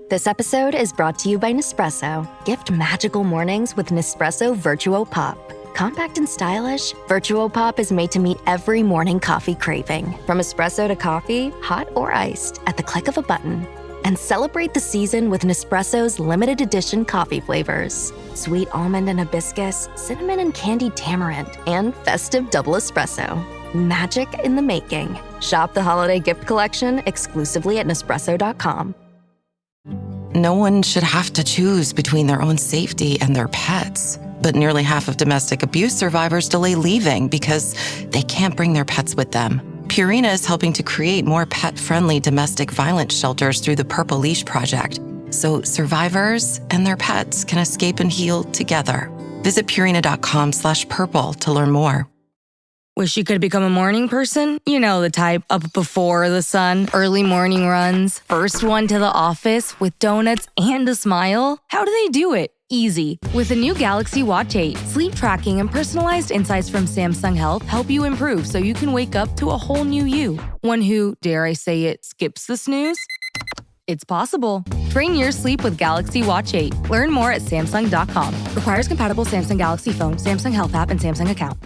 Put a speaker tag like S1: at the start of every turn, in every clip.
S1: This episode is brought to you by Nespresso. Gift magical mornings with Nespresso Virtuo Pop. Compact and stylish, Virtuo Pop is made to meet every morning coffee craving. From espresso to coffee, hot or iced, at the click of a button. And celebrate the season with Nespresso's limited edition coffee flavors. Sweet almond and hibiscus, cinnamon and candied tamarind, and festive double espresso. Magic in the making. Shop the holiday gift collection exclusively at Nespresso.com.
S2: No one should have to choose between their own safety and their pets. But nearly half of domestic abuse survivors delay leaving because they can't bring their pets with them. Purina is helping to create more pet-friendly domestic violence shelters through the Purple Leash Project, so survivors and their pets can escape and heal together. Visit Purina.com/purple to learn more.
S3: Wish you could become a morning person? You know the type, up before the sun, early morning runs, first one to the office with donuts and a smile. How do they do it? Easy. With the new Galaxy Watch 8, sleep tracking and personalized insights from Samsung Health help you improve so you can wake up to a whole new you. One who, dare I say it, skips the snooze? It's possible. Train your sleep with Galaxy Watch 8. Learn more at Samsung.com. Requires compatible Samsung Galaxy phone, Samsung Health app, and Samsung account.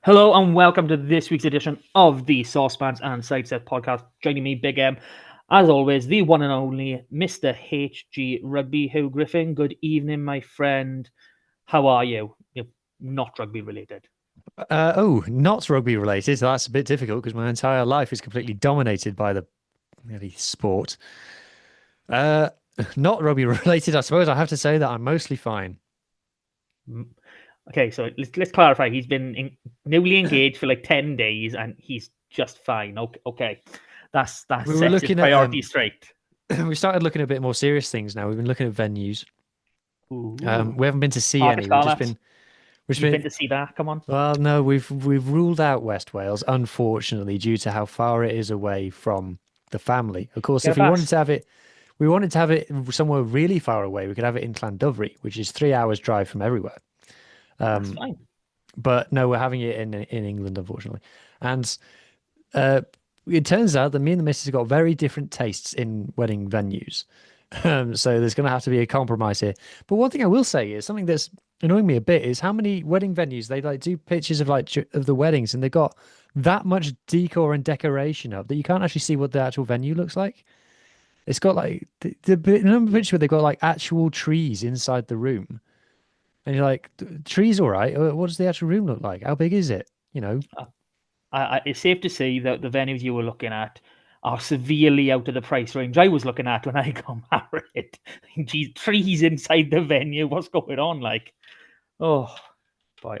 S4: Hello and welcome to this week's edition of the Saucepans and Sideset podcast. Joining me, Big M, as always, the one and only Mr. HG Rugby, Huw Griffin. Good evening, my friend. How are you? You're not rugby related.
S5: Not rugby related. So that's a bit difficult because my entire life is completely dominated by the sport. Not rugby related, I suppose. I have to say that I'm mostly fine.
S4: Okay, so let's clarify. He's been newly engaged for like 10 days and he's just fine. Okay. That's
S5: we were looking
S4: his priorities straight.
S5: We started looking at a bit more serious things now. We've been looking at venues.
S4: Ooh.
S5: We haven't been to see
S4: Market
S5: any.
S4: You've been to see that? Come on.
S5: Well, no, we've ruled out West Wales, unfortunately, due to how far it is away from the family. Of course, if we wanted to have it somewhere really far away, we could have it in Llandovry, which is 3 hours drive from everywhere.
S4: That's fine.
S5: But no, we're having it in England, unfortunately. And it turns out that me and the missus have got very different tastes in wedding venues. So there's going to have to be a compromise here. But one thing I will say is something that's annoying me a bit is how many wedding venues they do pictures of of the weddings, and they've got that much decor and decoration up that you can't actually see what the actual venue looks like. It's got like the picture where they've got like actual trees inside the room. And you're like, trees, all right. What does the actual room look like? How big is it?
S4: It's safe to say that the venues you were looking at are severely out of the price range I was looking at when I got married. Geez, trees inside the venue. What's going on? Like, oh boy,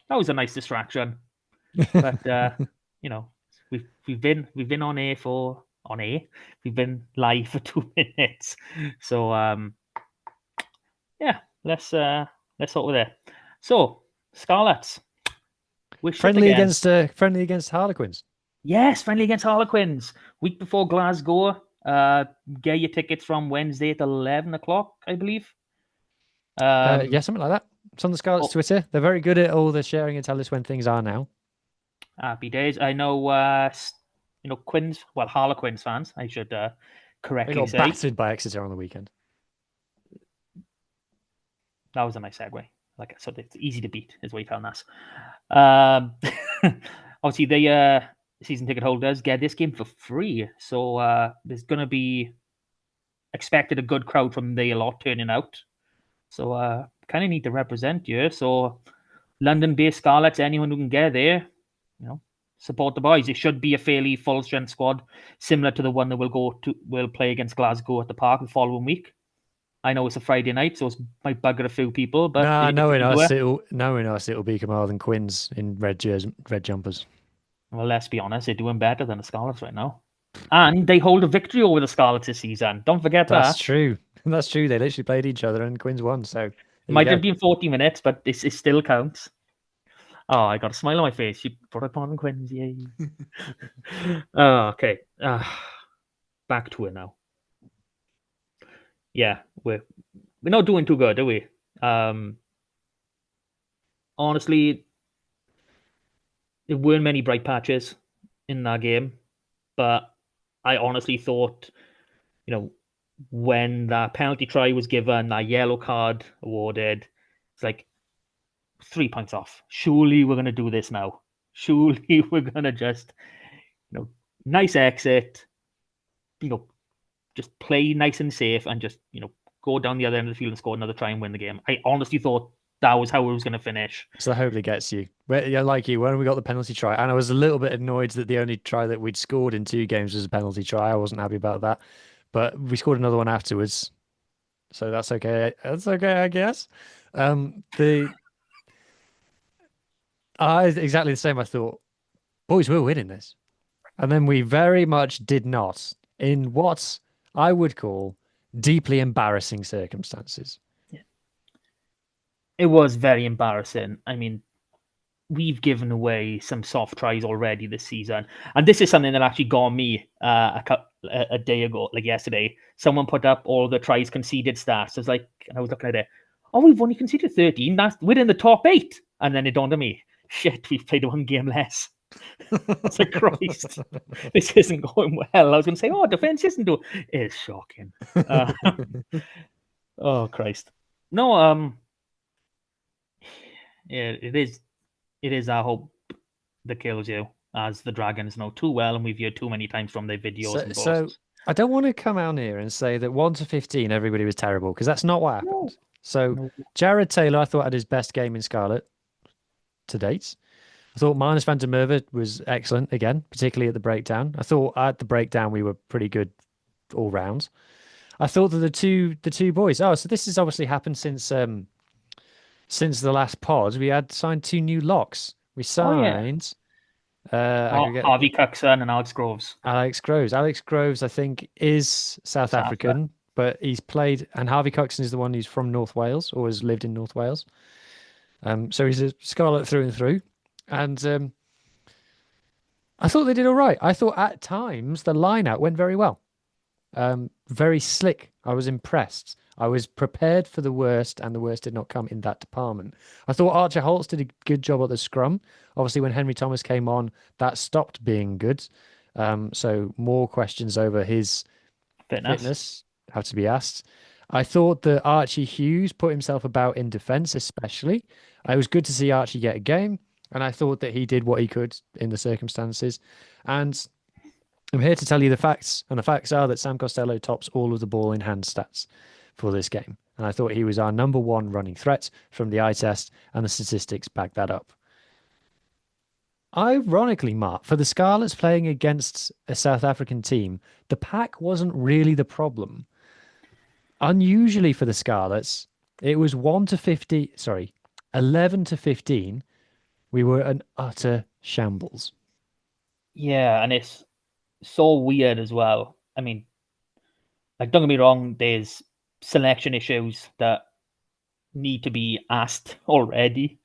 S4: that was a nice distraction. But we've been on air. We've been live for 2 minutes. So yeah, let's start with it. So, Scarlets.
S5: Friendly against Harlequins.
S4: Yes, friendly against Harlequins. Week before Glasgow. Get your tickets from Wednesday at 11 o'clock, I believe.
S5: Yeah, something like that. It's on the Scarlets Twitter. They're very good at all the sharing and tell us when things are now.
S4: Happy days. I know, Harlequins fans, I should correctly say.
S5: They got battered by Exeter on the weekend.
S4: That was a nice segue. Like I said, it's easy to beat, is what you telling us. Obviously, the season ticket holders get this game for free. So there's going to be expected a good crowd from the lot turning out. So kind of need to represent you. So London-based Scarlets, anyone who can get there, support the boys. It should be a fairly full-strength squad, similar to the one that will play against Glasgow at the Park the following week. I know it's a Friday night, so it might bugger a few people. But
S5: knowing us, it'll be Carmarthen Quins in red jumpers.
S4: Well, let's be honest, they're doing better than the Scarlets right now, and they hold a victory over the Scarlets this season. Don't forget that.
S5: That's true. That's true. They literally played each other, and Quins won. So it
S4: might have been 40 minutes, but it still counts. Oh, I got a smile on my face. You put it on Quins, yay! Okay. Back to it now. yeah, we're not doing too good, are we? Honestly, there weren't many bright patches in that game, but I honestly thought, when that penalty try was given, that yellow card awarded, it's like 3 points off. Surely we're gonna do this now. Surely we're gonna just, nice exit, just play nice and safe and just, go down the other end of the field and score another try and win the game. I honestly thought that was how it was going to finish.
S5: So I hope it gets you. Yeah, like you, when we got the penalty try, and I was a little bit annoyed that the only try that we'd scored in 2 games was a penalty try. I wasn't happy about that, but we scored another one afterwards, so that's okay. That's okay, I guess. Exactly the same. I thought, boys, we're winning this, and then we very much did not, in what I would call deeply embarrassing circumstances.
S4: It was very embarrassing. I mean, we've given away some soft tries already this season, and this is something that actually got me a day ago, like yesterday. Someone put up all the tries conceded stats. I was looking at it. Oh, we've only conceded 13. We're in the top 8, and then it dawned on me, shit, we've played 1 game less. It's like, Christ, this isn't going well. I was going to say, oh, defense isn't doing. It's shocking. Oh, Christ. No, yeah, it is. It is our hope that kills you, as the Dragons know too well, and we've heard too many times from their videos and
S5: So
S4: posts.
S5: I don't want to come out here and say that 1 to 15 everybody was terrible, because that's not what happened.
S4: No.
S5: So
S4: No.
S5: Jared Taylor, I thought, had his best game in Scarlet to date. I thought Marnus van der Merwe was excellent again, particularly at the breakdown. I thought at the breakdown we were pretty good all round. I thought that the two boys. Oh, so this has obviously happened since the last pod. We had signed 2 new locks. We signed
S4: Harvey Cookson and Alex Groves.
S5: Alex Groves. Alex Groves, I think, is South African, but he's played, and Harvey Cookson is the one who's from North Wales or has lived in North Wales. So he's a Scarlet through and through. And I thought they did all right. I thought at times the line out went very well. Very slick. I was impressed. I was prepared for the worst, and the worst did not come in that department. I thought Archer Holtz did a good job at the scrum. Obviously, when Henry Thomas came on, that stopped being good. So more questions over his fitness have to be asked. I thought that Archie Hughes put himself about in defence, especially. It was good to see Archie get a game, and I thought that he did what he could in the circumstances. And I'm here to tell you the facts, and the facts are that Sam Costello tops all of the ball in hand stats for this game. And I thought he was our number 1 running threat from the eye test, and the statistics back that up. Ironically, Mark, for the Scarlets playing against a South African team, the pack wasn't really the problem. Unusually for the Scarlets, it was 11 to 15. We were an utter shambles.
S4: Yeah, and it's so weird as well. I mean, like, don't get me wrong, there's selection issues that need to be asked already.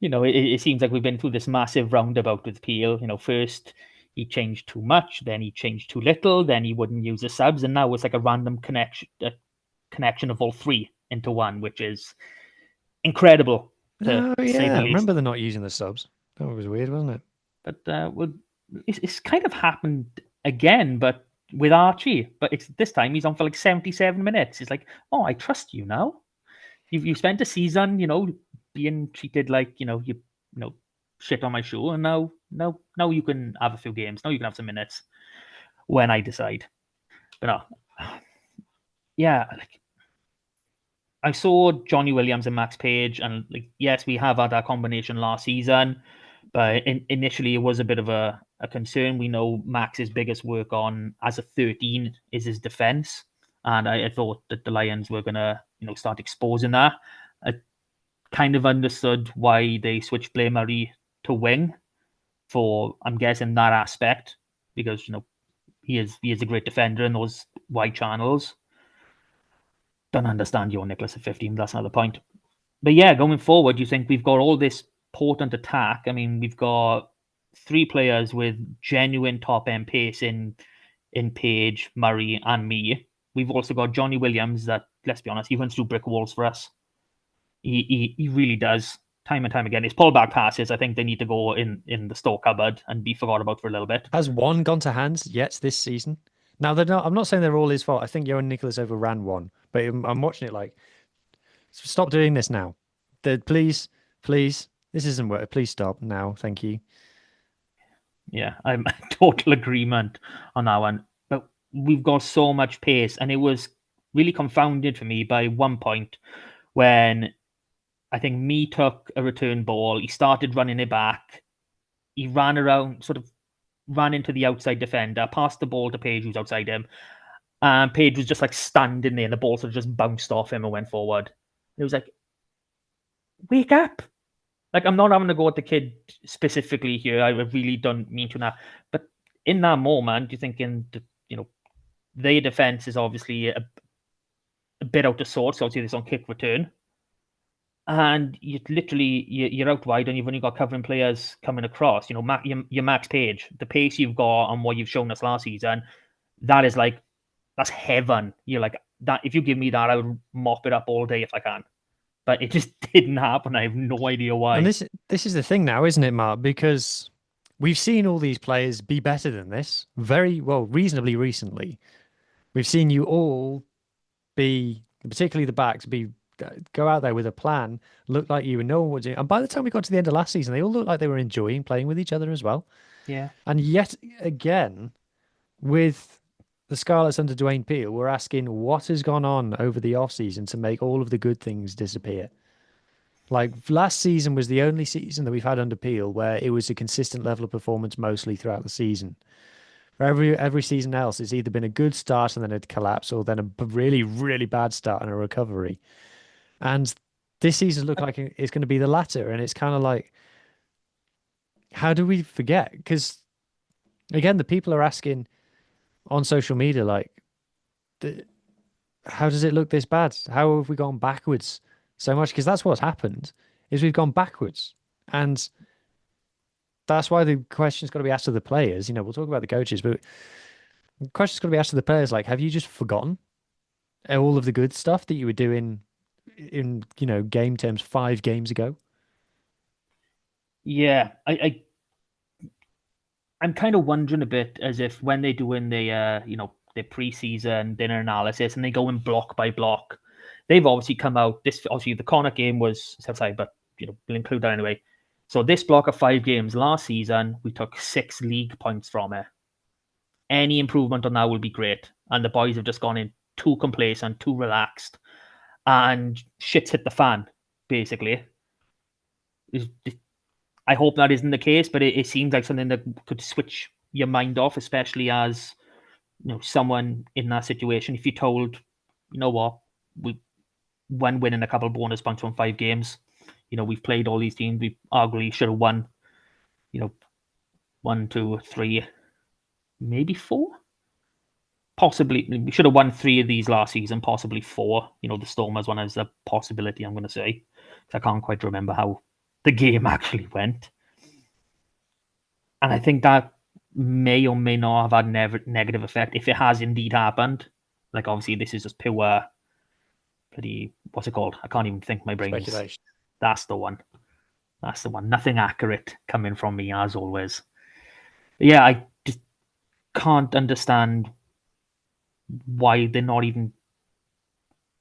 S4: It seems like we've been through this massive roundabout with Peel. First he changed too much, then he changed too little, then he wouldn't use the subs, and now it's like a random connection of all 3 into one, which is incredible.
S5: Oh, yeah. I remember they're not using the subs. That was weird, wasn't it?
S4: But it's kind of happened again, but with Archie. But it's this time he's on for like 77 minutes. It's like, oh, I trust you now. You spent a season, being treated like, you shit on my shoe, and now you can have a few games. Now you can have some minutes when I decide. But no, yeah, like, I saw Johnny Williams and Max Page, and like, yes, we have had that combination last season, but initially it was a bit of a concern. We know Max's biggest work on as a 13 is his defense, and I thought that the Lions were gonna, start exposing that. I kind of understood why they switched Blair Murray to wing for, I'm guessing, that aspect, because he is a great defender in those wide channels. Don't understand your Nicholas at 15. That's not the point. But yeah, going forward, you think we've got all this potent attack. I mean, we've got 3 players with genuine top end pace in Page, Murray, and me. we've also got Johnny Williams that, let's be honest, he runs through brick walls for us. He really does, time and time again. His pullback passes, I think they need to go in the store cupboard and be forgot about for a little bit.
S5: Has one gone to hands yet this season? Now, they're not, I'm not saying they're all his fault. I think Johan Nicholas overran one, but I'm watching it like, stop doing this now. Please, this isn't work. Please stop now. Thank you.
S4: Yeah, I'm total agreement on that one. But we've got so much pace, and it was really confounded for me by one point when I think me took a return ball. He started running it back. He ran around, sort of ran into the outside defender, passed the ball to Page, who's outside him. And Page was just like standing there, and the ball sort of just bounced off him and went forward. It was like, wake up. Like, I'm not having to go at the kid specifically here. I really don't mean to now. But in that moment, you're thinking, their defense is obviously a bit out of sorts. Obviously, this on kick return. And you're out wide, and you've only got covering players coming across. Your Max Page, the pace you've got and what you've shown us last season, that's heaven. You're like, that. If you give me that, I would mop it up all day if I can. But it just didn't happen. I have no idea why.
S5: And this is the thing now, isn't it, Mark? Because we've seen all these players be better than this very well, reasonably recently. We've seen you all be, particularly the backs, go out there with a plan, look like you and no one would do. And by the time we got to the end of last season, they all looked like they were enjoying playing with each other as well.
S4: Yeah.
S5: And yet again, with the Scarlets under Dwayne Peel, we're asking what has gone on over the offseason to make all of the good things disappear. Like last season was the only season that we've had under Peel where it was a consistent level of performance mostly throughout the season. For every season else, it's either been a good start and then a collapse, or then a really, really bad start and a recovery. And this season looked like it's going to be the latter. And it's kind of like, how do we forget? Because again, the people are asking on social media, like, how does it look this bad? How have we gone backwards so much? Because that's what's happened, is we've gone backwards. And that's why the question's got to be asked of the players. We'll talk about the coaches, but the question's got to be asked of the players, like, have you just forgotten all of the good stuff that you were doing in game terms 5 games ago?
S4: Yeah, I'm kind of wondering a bit as if when they're doing their preseason dinner analysis and they go in block by block, they've obviously come out. This obviously the Connacht game was outside, but we'll include that anyway. So this block of 5 games last season, we took 6 league points from it. Any improvement on that will be great, and the boys have just gone in too complacent, too relaxed, and shit's hit the fan basically. I hope that isn't the case, but it seems like something that could switch your mind off, especially as someone in that situation. If you're told, you know what, when winning a couple of bonus points from 5 games, we've played all these teams, we arguably should have won, 1, 2, 3, maybe 4. Possibly, we should have won 3 of these last season, possibly 4. The Stormers one is a possibility, I'm going to say. I can't quite remember how the game actually went. And I think that may or may not have had negative effect if it has indeed happened. Like, obviously, this is just pure, what's it called? I can't even think. My brain.
S5: Speculation.
S4: That's the one. Nothing accurate coming from me, as always. But yeah, I just can't understand why they're not even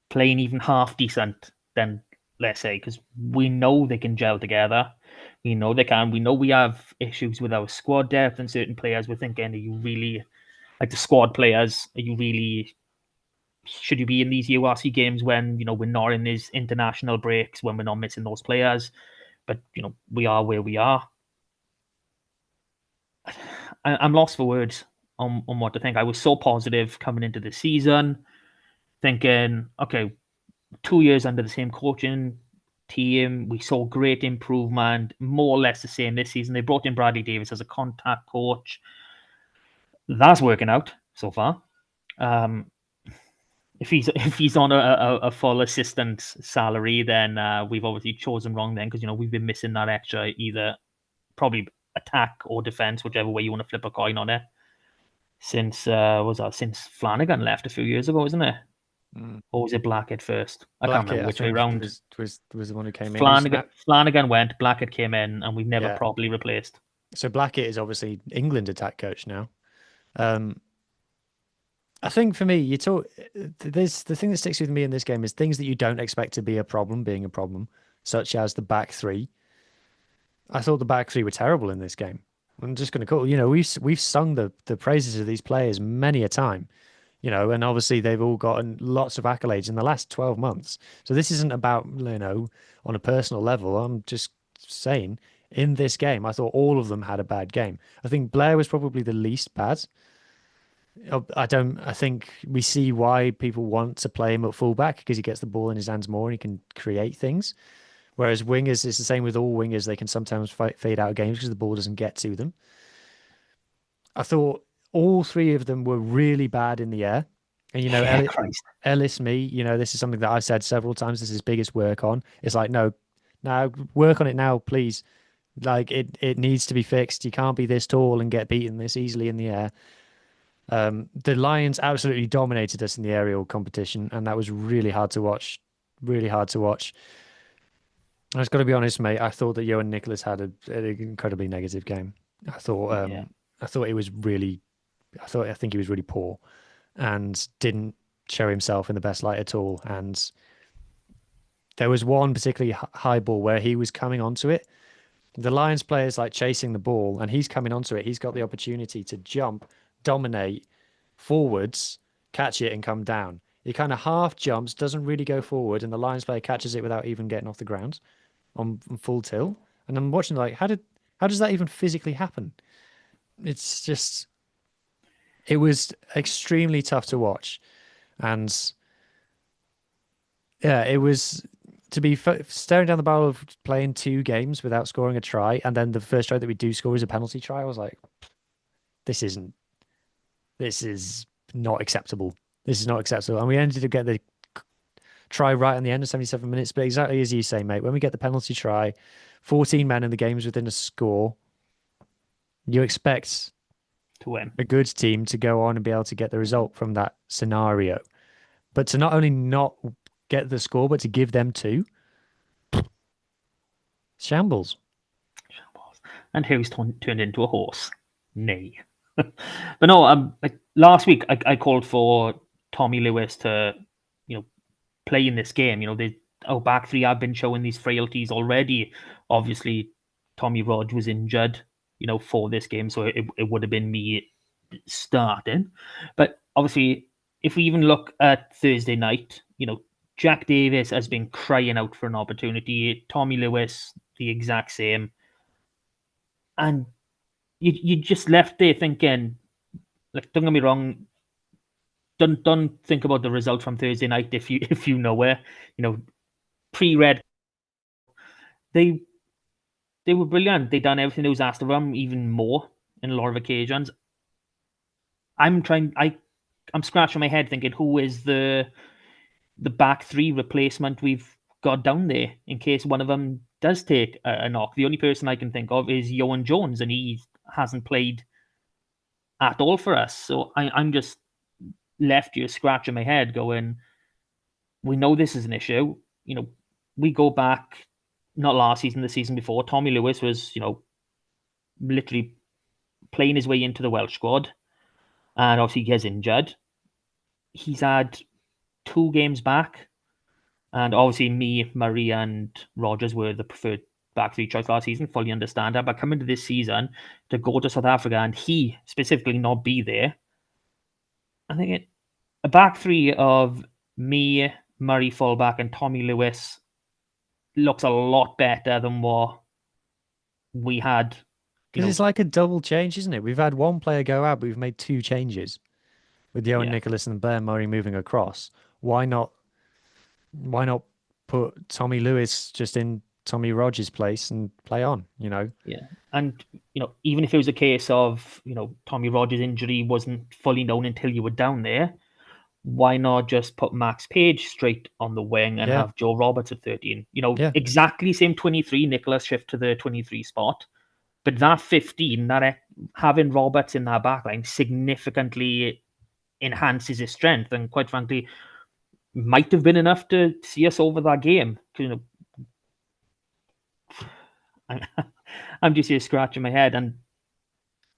S4: playing even half decent then, let's say, because we know they can gel together. We know they can. We know we have issues with our squad depth and certain players. We're thinking, are you really, like the squad players, should you be in these URC games when, we're not in these international breaks, when we're not missing those players? But, we are where we are. I'm lost for words on what to think. I was so positive coming into the season, thinking, okay, 2 years under the same coaching team, we saw great improvement, more or less the same this season. They brought in Bradley Davis as a contact coach. That's working out so far. If he's on a full assistant salary, then we've obviously chosen wrong then, because we've been missing that extra, either probably attack or defense, whichever way you want to flip a coin on it. since since Flanagan left a few years ago, isn't it? Or was it Blackett first? I can't
S5: Blackett,
S4: remember
S5: I
S4: which way
S5: think,
S4: round.
S5: was the one who came in.
S4: Flanagan went, Blackett came in, and we've never
S5: Yeah.
S4: properly replaced.
S5: So Blackett is obviously England attack coach now. I think for me, there's the thing that sticks with me in this game is things that you don't expect to be a problem being a problem, such as the back three. I thought the back three were terrible in this game. I'm just going to call, we've sung the praises of these players many a time, and obviously they've all gotten lots of accolades in the last 12 months. So this isn't about, on a personal level. I'm just saying in this game, I thought all of them had a bad game. I think Blair was probably the least bad. I think we see why people want to play him at fullback because he gets the ball in his hands more and he can create things. Whereas wingers, it's the same with all wingers. They can sometimes fade out of games because the ball doesn't get to them. I thought all three of them were really bad in the air. And, Ellis, this is something that I've said several times. This is his biggest work on. It's like, no, work on it now, please. Like it needs to be fixed. You can't be this tall and get beaten this easily in the air. The Lions absolutely dominated us in the aerial competition, and that was really hard to watch. Really hard to watch. I was got to be honest, mate. I thought that Huw and Nicholas had an incredibly negative game. I thought it was really, I think he was really poor, and didn't show himself in the best light at all. And there was one particularly high ball where he was coming onto it. The Lions player's like chasing the ball, and he's coming onto it. He's got the opportunity to jump, dominate forwards, catch it, and come down. He kind of half jumps, doesn't really go forward, and the Lions player catches it without even getting off the ground on full tilt. And I'm watching like, how does that even physically happen? It's just, it was extremely tough to watch, and yeah, it was to be staring down the barrel of playing 2 games without scoring a try, and then the first try that we do score is a penalty try. I was like, this is not acceptable. This is not acceptable. And we ended up getting the try right in the end of 77 minutes. But exactly as you say, mate, when we get the penalty try, 14 men in the games within a score, you expect
S4: To win.
S5: a good team to go on and be able to get the result from that scenario. But to not only not get the score, but to give them 2, shambles.
S4: And Huw's turned into a horse. Nay. But no, last week I called for Tommy Lewis to, play in this game. Our back three have been showing these frailties already. Obviously, Tommy Rodge was injured, for this game, so it would have been me starting. But obviously, if we even look at Thursday night, Jack Davis has been crying out for an opportunity. Tommy Lewis, the exact same. And you just left there thinking, like, don't get me wrong, don't think about the result from Thursday night if you know where, pre-red, they were brilliant. They done everything that was asked of them, even more in a lot of occasions. I'm scratching my head thinking, who is the back three replacement we've got down there in case one of them does take a knock. The only person I can think of is Owen Jones, and he hasn't played at all for us. So I'm just left here scratching my head going, we know this is an issue. We go back, not last season, the season before, Tommy Lewis was, literally playing his way into the Welsh squad. And obviously he gets injured. He's had 2 games back. And obviously me, Murray and Rogers were the preferred back three choice last season. Fully understand that. But coming to this season, to go to South Africa and he specifically not be there, I think a back three of me, Murray fullback, and Tommy Lewis looks a lot better than what we had.
S5: Because it's like a double change, isn't it? We've had one player go out, but we've made 2 changes with Owen Nicholas and Blair Murray moving across. Why not put Tommy Lewis just in Tommy Rodge's place and play on, Yeah.
S4: And, even if it was a case of, Tommy Rodge's injury wasn't fully known until you were down there, why not just put Max Page straight on the wing and have Joe Roberts at 13? Exactly same 23, Nicholas shift to the 23 spot. But that 15, that having Roberts in that backline significantly enhances his strength, and quite frankly, might have been enough to see us over that game. I'm just here scratching my head, and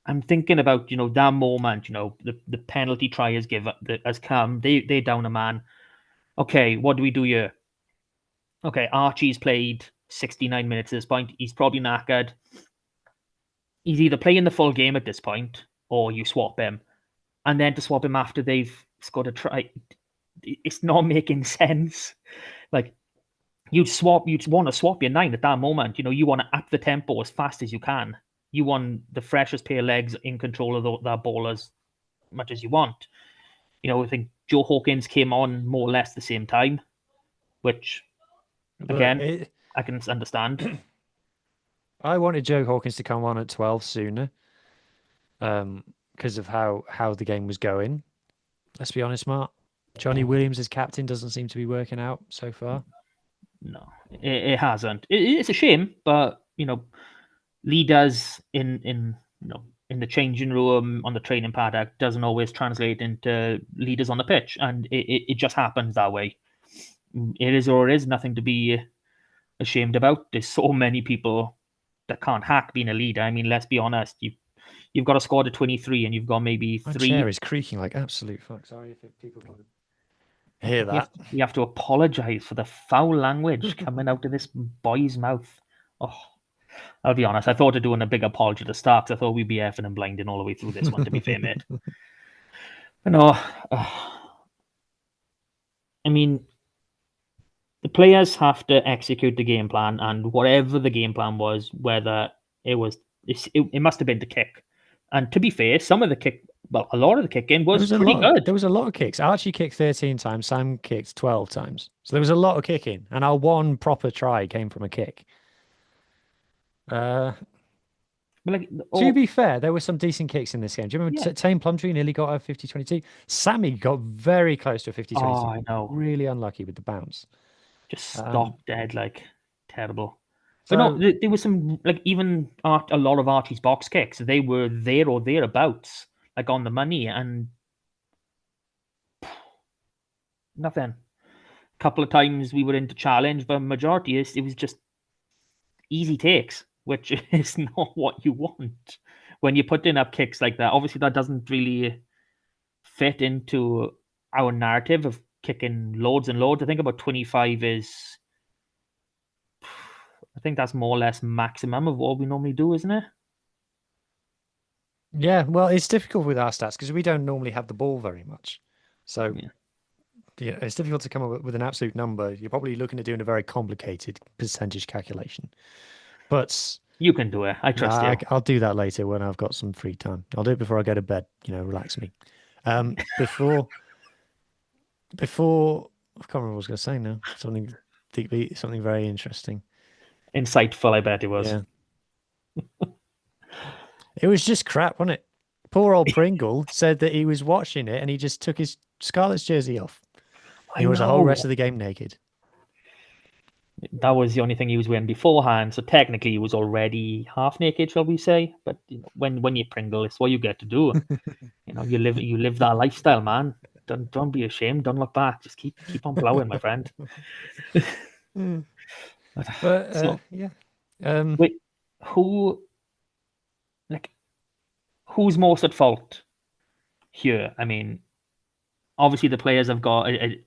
S4: I'm thinking about that moment. The penalty try has come. They down a man. Okay, what do we do here? Okay, Archie's played 69 minutes at this point. He's probably knackered. He's either playing the full game at this point, or you swap him. And then to swap him after they've scored a try, it's not making sense. Like, you'd want to swap your 9 at that moment. You want to up the tempo as fast as you can. You want the freshest pair of legs in control of that ball as much as you want. I think Joe Hawkins came on more or less the same time, which, again, I can understand.
S5: I wanted Joe Hawkins to come on at 12 sooner, because of how the game was going. Let's be honest, Mark. Johnny Williams as captain doesn't seem to be working out so far.
S4: No, it hasn't. It's a shame, but leaders in the changing room, on the training paddock, doesn't always translate into leaders on the pitch, and it just happens that way. It is or it is, nothing to be ashamed about. There's so many people that can't hack being a leader. I mean, let's be honest. You've got a squad of 23, and you've got maybe
S5: My
S4: 3.
S5: chair is creaking like absolute fuck. Sorry if people can hear that.
S4: You have to apologise for the foul language coming out of this boy's mouth. Oh, I'll be honest. I thought of doing a big apology to start, 'cause I thought we'd be effing and blinding all the way through this one, to be fair, mate. But no, I mean, the players have to execute the game plan, and whatever the game plan was, whether it must have been to kick. And to be fair, a lot of the kicking was pretty good.
S5: There was a lot of kicks. Archie kicked 13 times, Sam kicked 12 times. So there was a lot of kicking, and our one proper try came from a kick. To be fair, there were some decent kicks in this game. Do you remember Tame Plumtree nearly got a 50-22? Sammy got very close to a 50-22.
S4: Oh, I know.
S5: Really unlucky with the bounce.
S4: Just stopped dead, terrible. But no, there was some, even a lot of Archie's box kicks. They were there or thereabouts, on the money, and nothing. A couple of times we were into challenge, but majority it was just easy takes, which is not what you want when you're putting up kicks like that. Obviously, that doesn't really fit into our narrative of kicking loads and loads. I think about 25 is... I think that's more or less maximum of what we normally do, isn't it?
S5: Yeah, well, it's difficult with our stats because we don't normally have the ball very much. So, yeah, it's difficult to come up with an absolute number. You're probably looking at doing a very complicated percentage calculation. But
S4: you can do it. I trust you.
S5: I'll do that later when I've got some free time. I'll do it before I go to bed. Relax me. Before I can't remember what I was going to say now. Something very interesting.
S4: Insightful, I bet it was.
S5: Yeah. It was just crap, wasn't it? Poor old Pringle said that he was watching it and he just took his Scarlet's jersey off. He was the whole rest of the game naked.
S4: That was the only thing he was wearing beforehand, so technically he was already half naked, shall we say? But when you're Pringle, it's what you get to do. You live that lifestyle, man. Don't be ashamed. Don't look back. Just keep on plowing, my friend.
S5: But yeah.
S4: Wait, who's most at fault here? I mean, obviously the players have got a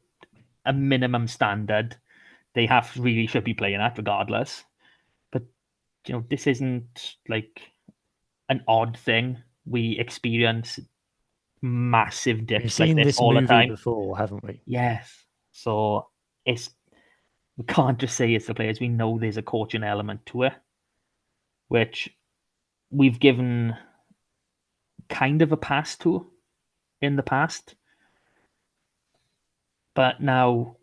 S4: minimum standard they really should be playing at regardless. But this isn't an odd thing. We experience massive dips.
S5: We've seen this
S4: all
S5: movie
S4: the time
S5: before, haven't we?
S4: Yes. So we can't just say it's the players. We know there's a coaching element to it, which we've given kind of a pass to in the past. But now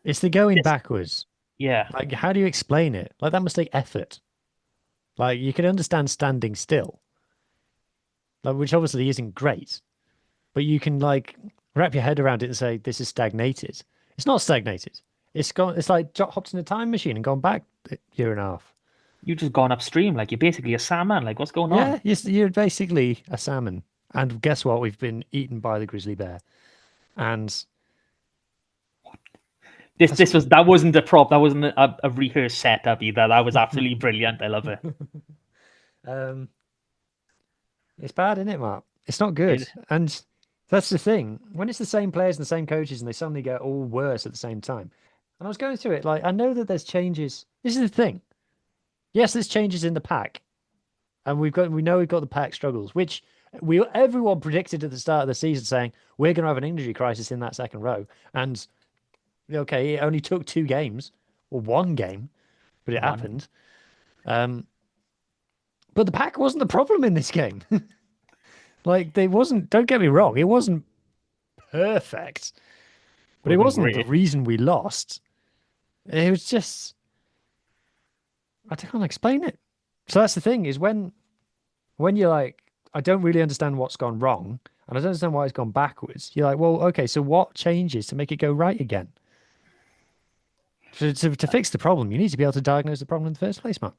S5: it's the going backwards.
S4: Yeah.
S5: How do you explain it? That must take effort. You can understand standing still, which obviously isn't great, but you can wrap your head around it and say this is stagnated. It's not stagnated. It's gone. It's like hopped in a time machine and gone back a year and a half.
S4: You've just gone upstream. Like, you're basically a salmon. Like, what's going on?
S5: Yeah, you're basically a salmon. And guess what? We've been eaten by the grizzly bear. And
S4: That wasn't a prop. That wasn't a rehearsed setup either. That was absolutely brilliant. I love it.
S5: um, it's bad, isn't it, Mark? It's not good.
S4: It-
S5: And that's the thing. When it's the same players and the same coaches and they suddenly get all worse at the same time. And I was going through it, like, I know that there's changes. This is the thing. Yes, there's changes in the pack. And we know we've got the pack struggles, which everyone predicted at the start of the season, saying we're going to have an injury crisis in that second row. And okay, it only took 2 games or 1 game, but it happened. But the pack wasn't the problem in this game. Like, they wasn't. Don't get me wrong, it wasn't perfect, but it wasn't the
S4: great.
S5: reason we lost. It was just I can't explain it. So that's the thing, is when you're like, I don't really understand what's gone wrong, and I don't understand why it's gone backwards. You're like, well, okay, so what changes to make it go right again? To fix the problem, you need to be able to diagnose the problem in the first place, Matt.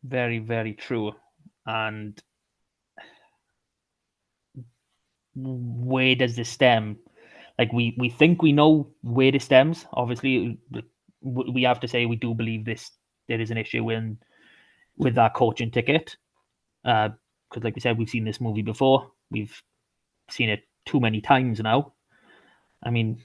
S4: Very, very true. And where does this stem? Like, we think we know where this stems. Obviously, we have to say we do believe there is an issue with that coaching ticket. Because, like we said, we've seen this movie before. We've seen it too many times now. I mean,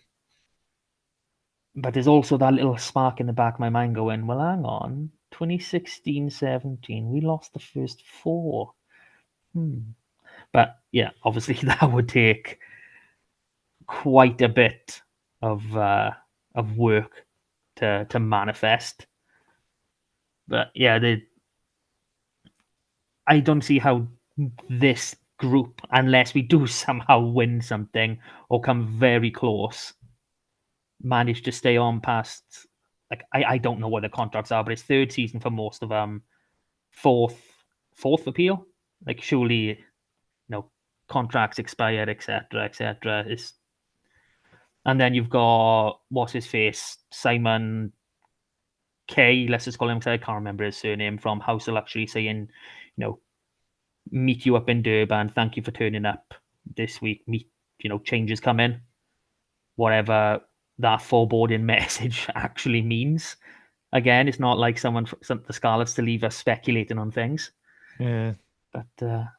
S4: but there's also that little spark in the back of my mind going, well, hang on, 2016-17, we lost the first 4. But yeah, obviously that would take quite a bit of work to manifest. But yeah, I don't see how this group, unless we do somehow win something or come very close, manage to stay on past. Like, I don't know what the contracts are, but it's 3rd season for most of them, fourth appeal. Like, surely, contracts expire, etc., etc. And then you've got what's his face, Simon K. Let's just call him, because I can't remember his surname, from House of Luxury, saying, meet you up in Durban. Thank you for turning up this week. Changes coming. Whatever that foreboding message actually means. Again, it's not like the Scarlets to leave us speculating on things.
S5: Yeah.
S4: But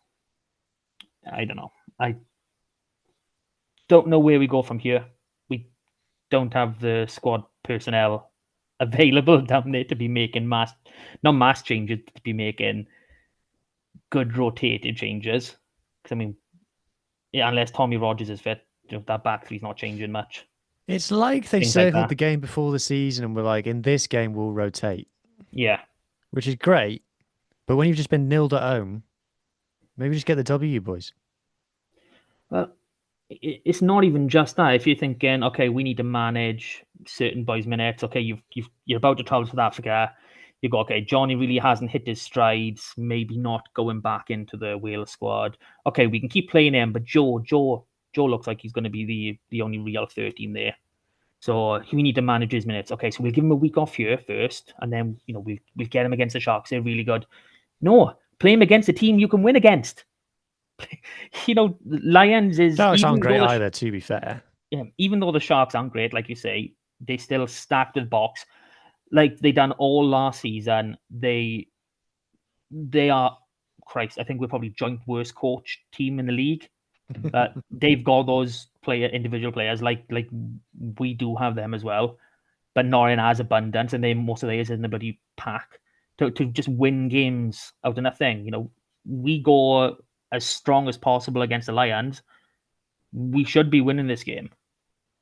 S4: I don't know. I don't know where we go from here. We don't have the squad personnel available down there to be making not mass changes, to be making good rotated changes. Because, I mean, yeah, unless Tommy Rogers is fit, that back three's not changing much.
S5: It's like they
S4: Things like
S5: circled
S4: that.
S5: the game before the season and were like, in this game, we'll rotate.
S4: Yeah.
S5: Which is great. But when you've just been nilled at home, maybe just get the W, boys.
S4: Well, it's not even just that. If you're thinking, okay, we need to manage certain boys' minutes. Okay, you're about to travel to South Africa. You go, okay, Johnny really hasn't hit his strides. Maybe not going back into the Wales squad. Okay, we can keep playing him, but Joe looks like he's going to be the only real 13 there. So we need to manage his minutes. Okay, so we'll give him a week off here first, and then we'll get him against the Sharks. They're really good. No, play him against a team you can win against. Lions is
S5: Sharks aren't great either, to be fair.
S4: Yeah, even though the Sharks aren't great, like you say, they still stacked with box. Like they done all last season. They are, Christ, I think we're probably joint worst coach team in the league. They've got those individual players, like we do have them as well, but not in as abundance, and most of theirs in the bloody pack to just win games out of nothing. We go as strong as possible against the Lions. We should be winning this game.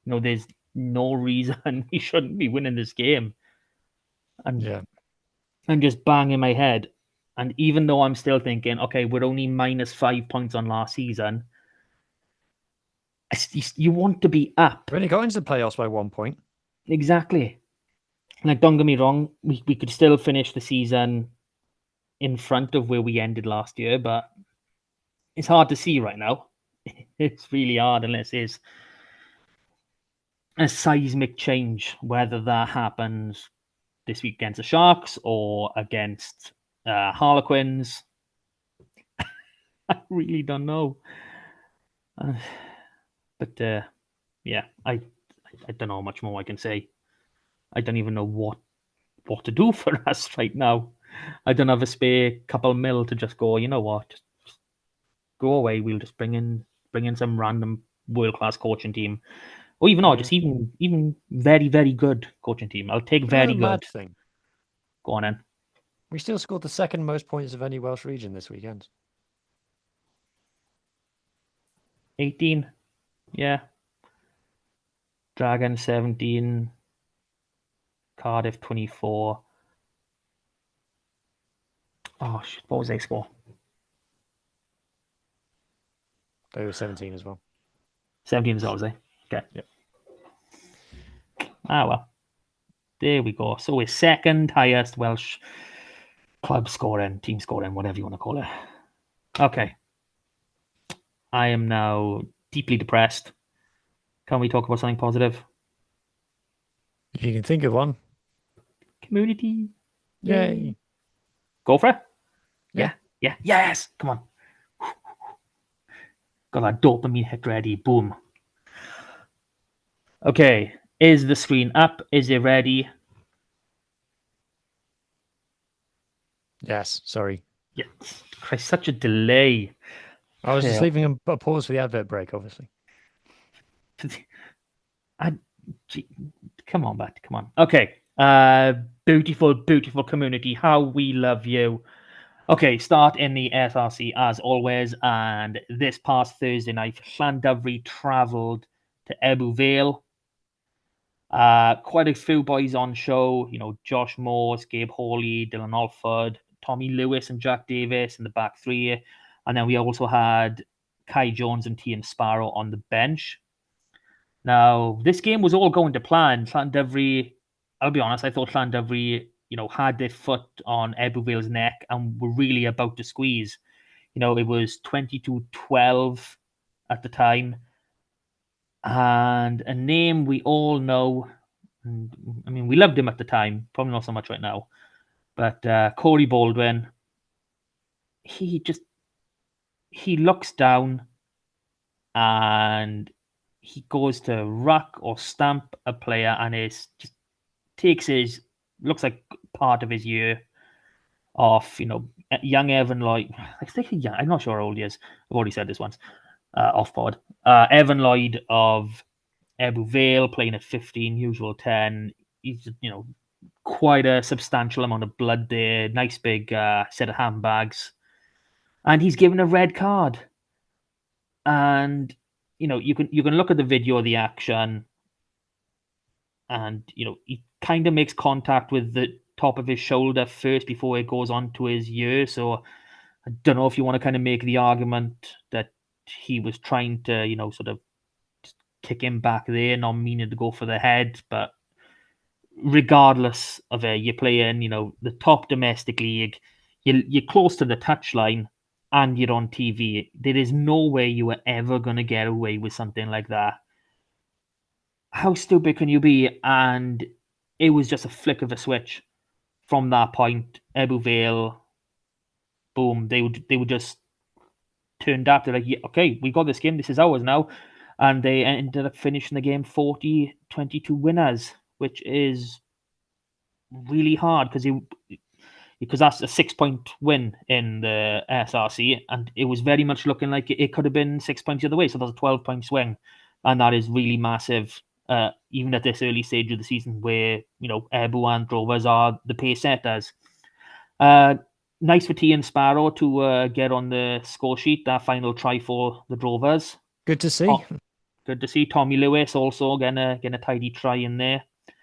S4: There's no reason we shouldn't be winning this game. And
S5: yeah,
S4: I'm just banging my head. And even though I'm still thinking, okay, we're only minus 5 points on last season, you want to be up.
S5: We only got into the playoffs by 1 point.
S4: Exactly. Like, don't get me wrong, we could still finish the season in front of where we ended last year, but it's hard to see right now. It's really hard unless there's a seismic change, whether that happens this week against the Sharks or against Harlequins. I really don't know. But yeah, I don't know much more I can say. I don't even know what to do for us right now. I don't have a spare couple mil to just go, you know what, just go away. We'll just bring in some random world class coaching team. Or even not, just even very, very good coaching team. I'll take very
S5: Mad
S4: good.
S5: thing.
S4: Go on then.
S5: We still scored the second most points of any Welsh region this weekend.
S4: 18. Yeah. Dragon 17. Cardiff 24. Oh shit, what was their score?
S5: They were 17 as well.
S4: 17 as well, was they? Okay.
S5: Yep.
S4: Ah well. There we go. So we're second highest Welsh club scoring, team scoring, whatever you want to call it. Okay. I am now deeply depressed. Can we talk about something positive?
S5: If you can think of one.
S4: Community.
S5: Yay.
S4: Go for it.
S5: Yeah.
S4: Yeah. Yes. Come on. Got that dopamine hit ready. Boom. Okay. Is the screen up? Is it ready?
S5: Yes. Sorry.
S4: Yeah. Christ, such a delay.
S5: I was just leaving a pause for the advert break, obviously.
S4: Come on, Matt. Come on. Okay. Beautiful, beautiful community. How we love you. Okay, start in the SRC as always. And this past Thursday night, Llandovery travelled to Ebbw Vale. Quite a few boys on show. You know, Josh Morse, Gabe Hawley, Dylan Alford, Tommy Lewis, and Jack Davis in the back three. And then we also had Kai Jones and Tian Sparrow on the bench. Now, this game was all going to plan. Llandovery, I'll be honest, I thought Llandovery, had their foot on Ebbw Vale's neck and were really about to squeeze. It was 22-12 at the time. And a name we all know. I mean, we loved him at the time, probably not so much right now. But Corey Baldwin, he looks down and he goes to ruck or stamp a player and it just takes looks like part of his year off. Young Evan Lloyd, I'm not sure how old he is. I've already said this once off pod. Evan Lloyd of Ebbw Vale playing at 15, usual 10. He's, quite a substantial amount of blood there. Nice big set of handbags. And he's given a red card. And you can look at the video of the action, and he kind of makes contact with the top of his shoulder first before it goes on to his ear. So I don't know if you want to kind of make the argument that he was trying to sort of just kick him back there, not meaning to go for the head. But regardless of it, you're playing the top domestic league, you're close to the touchline, and you're on TV. There is no way you are ever going to get away with something like that. How stupid can you be? And it was just a flick of a switch. From that point, Ebbw Vale, boom, they would just turned up. They're like, yeah, okay, we got this game. This is ours now. And they ended up finishing the game 40-22 winners, which is really hard because that's a 6-point win in the SRC, and it was very much looking like it could have been 6 points the other way. So there's a 12-point swing, and that is really massive, even at this early stage of the season where Ebbw and Drovers are the pace setters. Nice for Tian Sparrow to get on the score sheet, that final try for the Drovers.
S5: Good to see.
S4: Good to see. Tommy Lewis also getting a tidy try in there.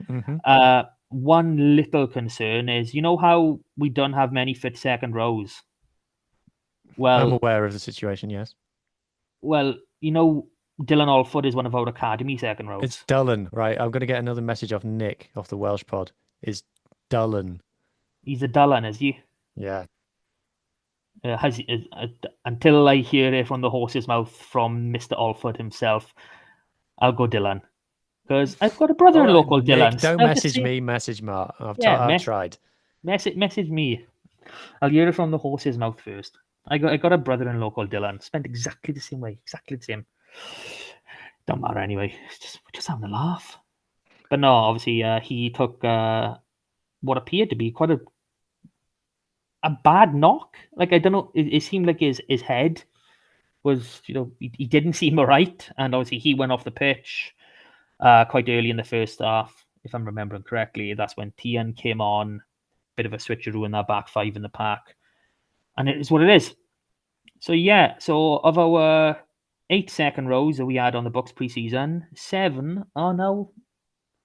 S5: Mm-hmm.
S4: One little concern is, how we don't have many fit second rows? Well,
S5: I'm aware of the situation, yes.
S4: Well, Dylan Alford is one of our academy second rows.
S5: It's Dullen, right? I'm going to get another message off Nick, off the Welsh pod. It's Dullen.
S4: He's a Dullen, is he?
S5: Yeah.
S4: Until I hear it from the horse's mouth from Mr. Alford himself, I'll go Dylan. because I've got a brother-in-law
S5: All right,
S4: called
S5: Nick,
S4: Dylan.
S5: don't
S4: Spelled the
S5: message
S4: same.
S5: me, message Mark.
S4: Yeah,
S5: I've tried.
S4: message me. I'll hear it from the horse's mouth first. I got a brother-in-law called Dylan. Spent exactly the same way, exactly the same. Don't matter anyway. We're just having a laugh. But no, obviously, he took what appeared to be quite a bad knock. Like, I don't know. It seemed like his head was, he didn't seem right, and obviously he went off the pitch quite early in the first half, if I'm remembering correctly. That's when Tian came on, bit of a switcheroo in that back five in the pack, and it is what it is. So yeah, so of our 8 second rows that we had on the books pre-season, 7 are now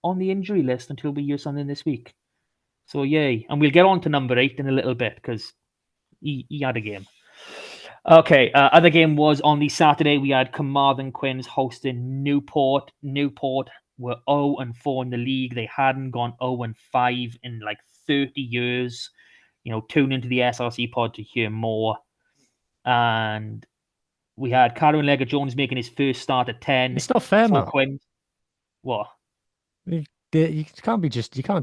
S4: on the injury list until we hear something this week. So yay, and we'll get on to number 8 in a little bit because he had a game. Okay, other game was on the Saturday. We had Carmarthen Quins hosting Newport. Newport were 0-4 in the league. They hadn't gone 0-5 in like 30 years. Tune into the SRC pod to hear more. And we had Carwyn Legger Jones making his first start at 10.
S5: It's not fair,
S4: for
S5: Mark.
S4: Quins. What?
S5: You can't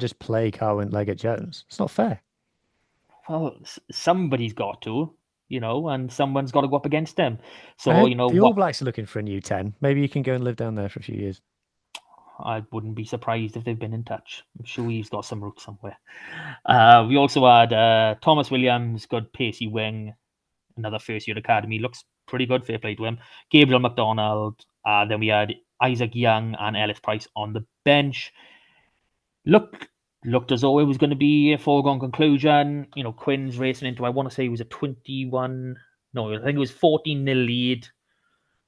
S5: just play Carwyn Leggett Jones. It's not fair.
S4: Well, somebody's got to, and someone's got to go up against them. So,
S5: the All Blacks are looking for a new 10. Maybe you can go and live down there for a few years.
S4: I wouldn't be surprised if they've been in touch. I'm sure he's got some roots somewhere. We also had Thomas Williams, good pacey wing, another first-year academy. Looks pretty good, fair play to him. Gabriel McDonald. Then we had Isaac Young and Ellis Price on the bench. Looked as though it was going to be a foregone conclusion. Quinn's racing into, I want to say it was a 21... No, I think it was 14-0 lead.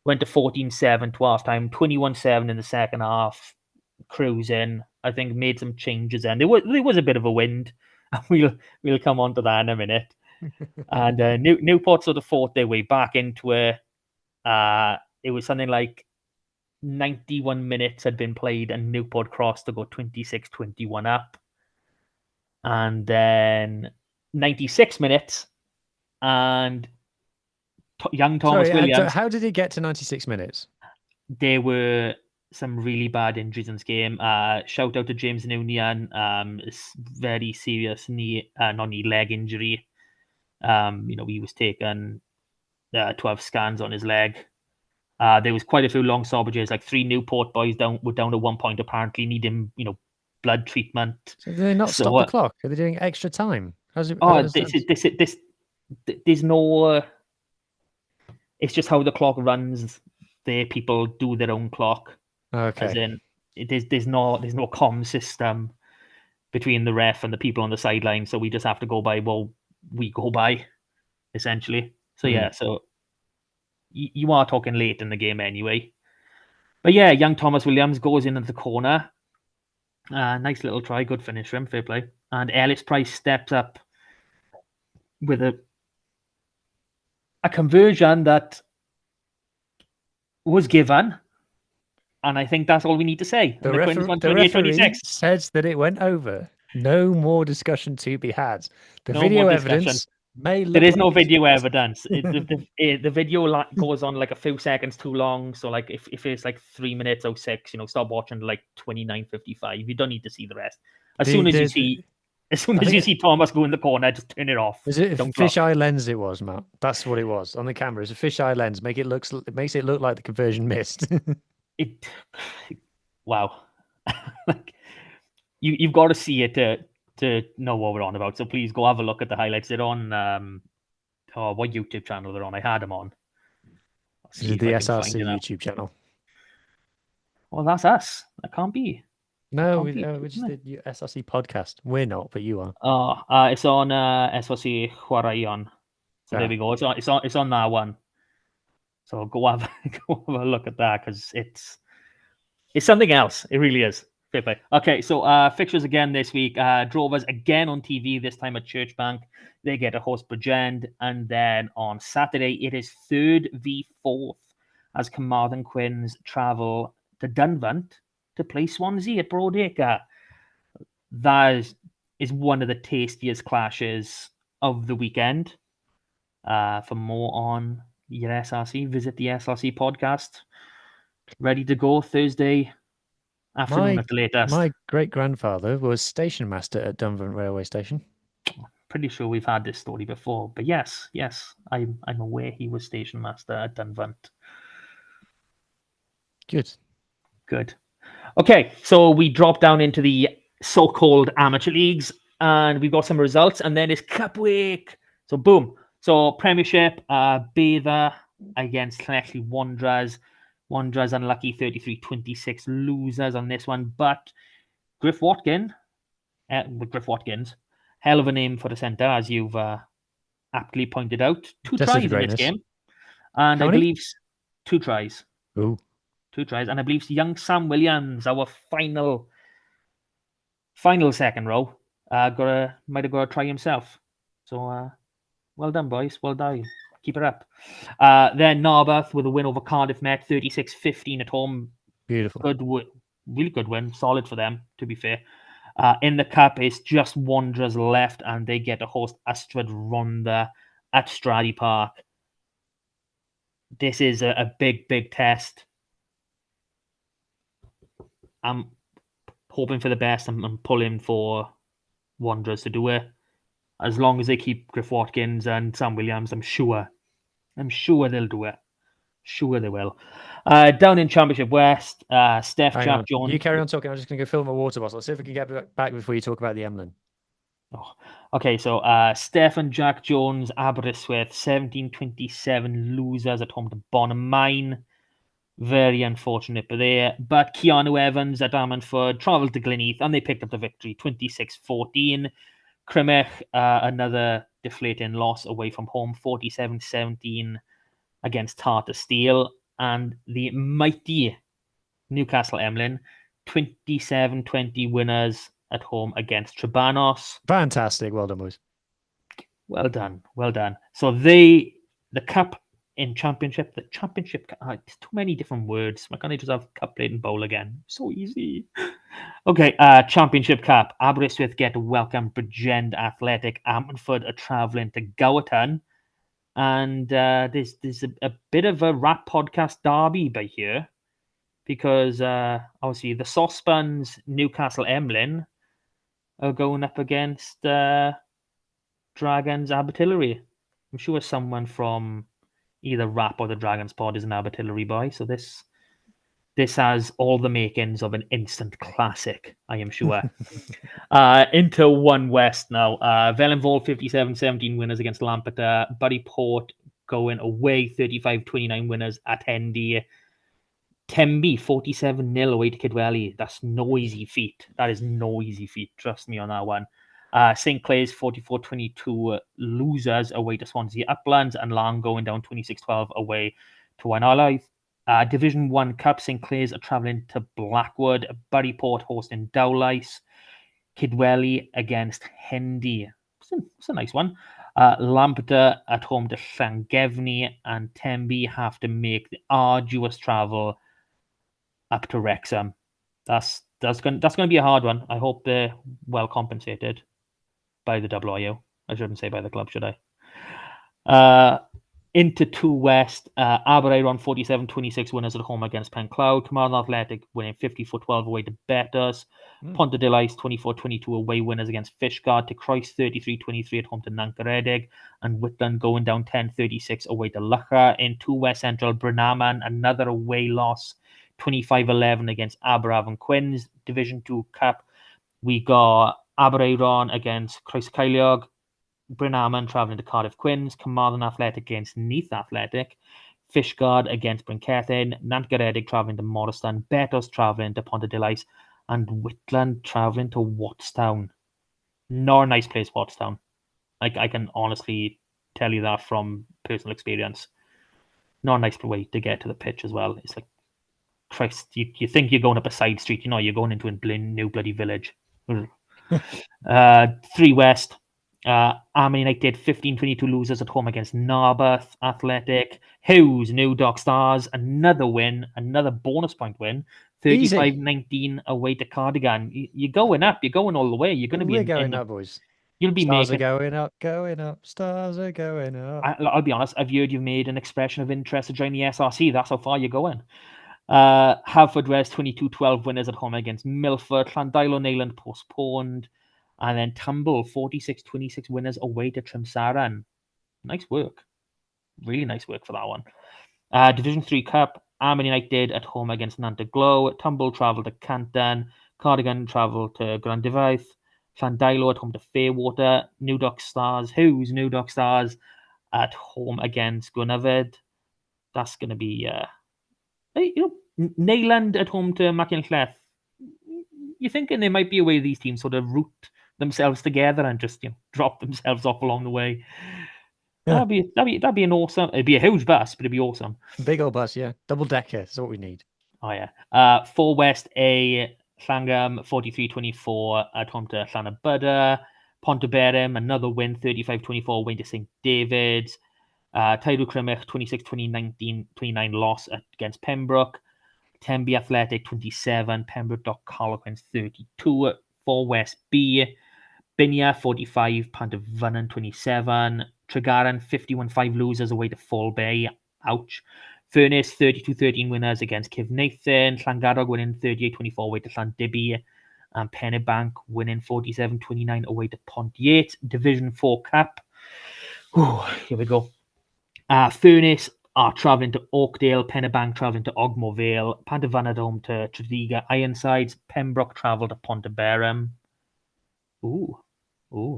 S4: Went to 14-7 to half-time, 21-7 in the second half. Cruising. I think made some changes then. There was a bit of a wind. We'll come on to that in a minute. And Newport sort of fought their way back into it. It was something like 91 minutes had been played and Newport crossed to go 26-21 up. And then 96 minutes and young Thomas Williams.
S5: How did it get to 96 minutes?
S4: There were some really bad injuries in this game. Shout out to James Noonian. Very serious leg injury. He was taken to have scans on his leg. There was quite a few long stoppages. Like 3 Newport boys were down at one point. Apparently, needing blood treatment.
S5: So did they not stop the clock? Are they doing extra time?
S4: There's no. It's just how the clock runs. There, people do their own clock.
S5: Okay.
S4: As in, there's no comm system between the ref and the people on the sideline. So we just have to go by what we go by, essentially. So yeah, so you are talking late in the game anyway. But yeah, young Thomas Williams goes into the corner. Nice little try, good finish for him, fair play. And Ellis Price steps up with a conversion that was given. And I think that's all we need to say.
S5: The referee says that it went over. No more discussion to be had. The video evidence may look
S4: there is no video evidence. The video goes on like a few seconds too long. So like if it's like 3 minutes 06, stop watching like 29:55. You don't need to see the rest. As soon as you see Thomas go in the corner, just turn it off.
S5: Is it a fisheye lens? It was, Matt. That's what it was on the camera. It's a fisheye lens. It makes it look like the conversion missed.
S4: Wow. Like you've got to see it to know what we're on about. So please go have a look at the highlights. They're on what YouTube channel they're on. I had them on.
S5: Is it the SRC YouTube channel?
S4: Well, that's us. That can't be.
S5: No, we just did SRC podcast. We're not, but you are.
S4: It's on SRC Huarayon. So there we go. It's on that one. So go have a look at that because it's something else. It really is. Fair play. Okay, so fixtures again this week. Drovers again on TV, this time at Churchbank. They get a host Bridgend. And then on Saturday, it is 3rd v 4th as Carmarthen Quins travel to Dunvant to play Swansea at Broadacre. That is one of the tastiest clashes of the weekend. For more on your SRC, visit the SRC podcast. Ready to go Thursday Afternoon at the latest.
S5: My great grandfather was station master at Dunvant Railway Station.
S4: Pretty sure we've had this story before, but yes, I'm aware he was station master at Dunvant.
S5: Good.
S4: Okay, so we drop down into the so-called amateur leagues, and we've got some results, and then it's Cup Week. So boom. So Premiership, Bather against Llanelli Wanderers. Wanderers unlucky 33-26 losers on this one, but Griff Watkins, hell of a name for the centre, as you've aptly pointed out. Two
S5: Tested
S4: tries in this
S5: greatness.
S4: game, and
S5: How
S4: I
S5: many?
S4: believe 2 tries.
S5: Ooh.
S4: 2 tries, and I believe young Sam Williams, our final second row, might have got a try himself. So well done, boys. Well done. Keep it up. Then Narberth with a win over Cardiff Met, 36-15 at home.
S5: Beautiful.
S4: Really good win. Solid for them, to be fair. In the cup, it's just Wanderers left, and they get to host Ystrad Ronda at Strady Park. This is a big, big test. I'm hoping for the best. I'm pulling for Wanderers to do it. As long as they keep Griff Watkins and Sam Williams, I'm sure they'll do it. Sure they will. Down in Championship West, Steph Jack Jones.
S5: You carry on talking. I'm just going to go fill my water bottle. See if we can get back before you talk about the Emlyn.
S4: Oh, okay, so Steph and Jack Jones, Aberystwyth, 17-27 losers at home to Bonamine. Very unfortunate but Keanu Evans at Ammanford travelled to Glenheath and they picked up the victory, 26-14. Crymych, another deflating loss away from home, 47-17 against Tartar Steel. And the mighty Newcastle Emlyn, 27-20 winners at home against Trebanos.
S5: Fantastic. Well done, boys.
S4: Well done. So the cup in championship, it's too many different words. Why can't I just have cup, plate and bowl again? So easy. Okay, championship cup. Aberystwyth get to welcome Bridgend Athletic. Ammanford are travelling to Gowerton. And there's a bit of a rap podcast derby by here. Because obviously the Saucepans, Newcastle Emlyn are going up against Dragons Abertillery. I'm sure someone from either Rap or the Dragons pod is an Abertillery boy, so this has all the makings of an instant classic, I am sure. Into One West now. Vellenvold 57-17 winners against Lampeter. Buddy Port going away 35-29 winners at Hendy. Temby 47-0 away to Kidwelly. That's no easy feat. That is no easy feat. Trust me on that one. St. Clair's 44-22 losers away to Swansea Uplands, and Lang going down 26-12 away to Wynalaith. Division 1 Cup, St. Clair's are travelling to Blackwood. Buryport hosting Dowlais. Kidwelly against Hendy. It's a nice one. Lampeter at home to Llangefni, and Temby have to make the arduous travel up to Wrexham. That's going to be a hard one. I hope they're well compensated by the WIU. I shouldn't say by the club, should I? Into 2 West, Aberaeron 47-26 winners at home against Pencloud. Carmarthen Athletic winning 54-12 away to Betters. Ponta Delice 24-22 away winners against Fishguard. To Christ 33-23 at home to Nancaredig. And Whitland going down 10-36 away to Lucha. In 2 West Central, Brynaman another away loss, 25-11 against Aberavon Quins. Division 2 Cup, we got Aberaeron against Croescaeliog. Brynaman travelling to Cardiff Quins. Carmarthen Athletic against Neath Athletic. Fishguard against Brinkethin. Nantgaredig travelling to Morristown. Betters travelling to Ponta Delice. And Whitland travelling to Wattstown. Not a nice place, Wattstown. I can honestly tell you that from personal experience. Not a nice way to get to the pitch as well. It's like, Christ, you think you're going up a side street. You're going into a new bloody village. 3 West. Army United 15-22 losers at home against Narberth Athletic. Huw's New Dock Stars, another win, another bonus point win. 35-19 away to Cardigan. You're going up. You're going all the way. You're going to be.
S5: We're going up, boys.
S4: You'll be
S5: Stars
S4: making.
S5: Are going up. Stars are going up.
S4: I'll be honest. I've heard you've made an expression of interest to join the SRC. That's how far you're going. Haverfordwest 22-12 winners at home against Milford. Llandilo Neyland postponed. And then Tumble 46-26 winners away to Trimsaran. Nice work. Really nice work for that one. Division 3 Cup. Armagh United at home against Nantaglow. Tumble travelled to Canton. Cardigan travelled to Grandivaith. Llandilo at home to Fairwater. New Dock Stars. Who's New Dock Stars at home against Gwynedd. That's going to be... Neyland at home to Machynlleth. You're thinking there might be a way these teams sort of root themselves together and just drop themselves off along the way. Yeah. That'd be an awesome. It'd be a huge bus, but it'd be awesome.
S5: Big old bus, yeah. Double decker. That's what we need.
S4: Oh yeah. 4 West A Llangam 43-24 at home to Llanybydr. Pontyberem another win 35-24 away to St David's. Tydw Crymych 26-29 loss against Pembroke. Tenby Athletic 27, Pembroke Harlequins 32. 4 West B, Binia 45, Pantyfunnen 27, Tregaron 51-5 losers away to Fall Bay. Ouch. Furness 32-13 winners against Cefneithin. Llangadog winning 38-24 away to Llandibby. And Pennebank winning 47-29 away to Pontiac. Division 4 Cup. Here we go. Furness are travelling to Oakdale, Pennebank travelling to Ogmore Vale, Pantyfunnen at home to Tredegar Ironsides, Pembroke travel to Pontyberem. Ooh,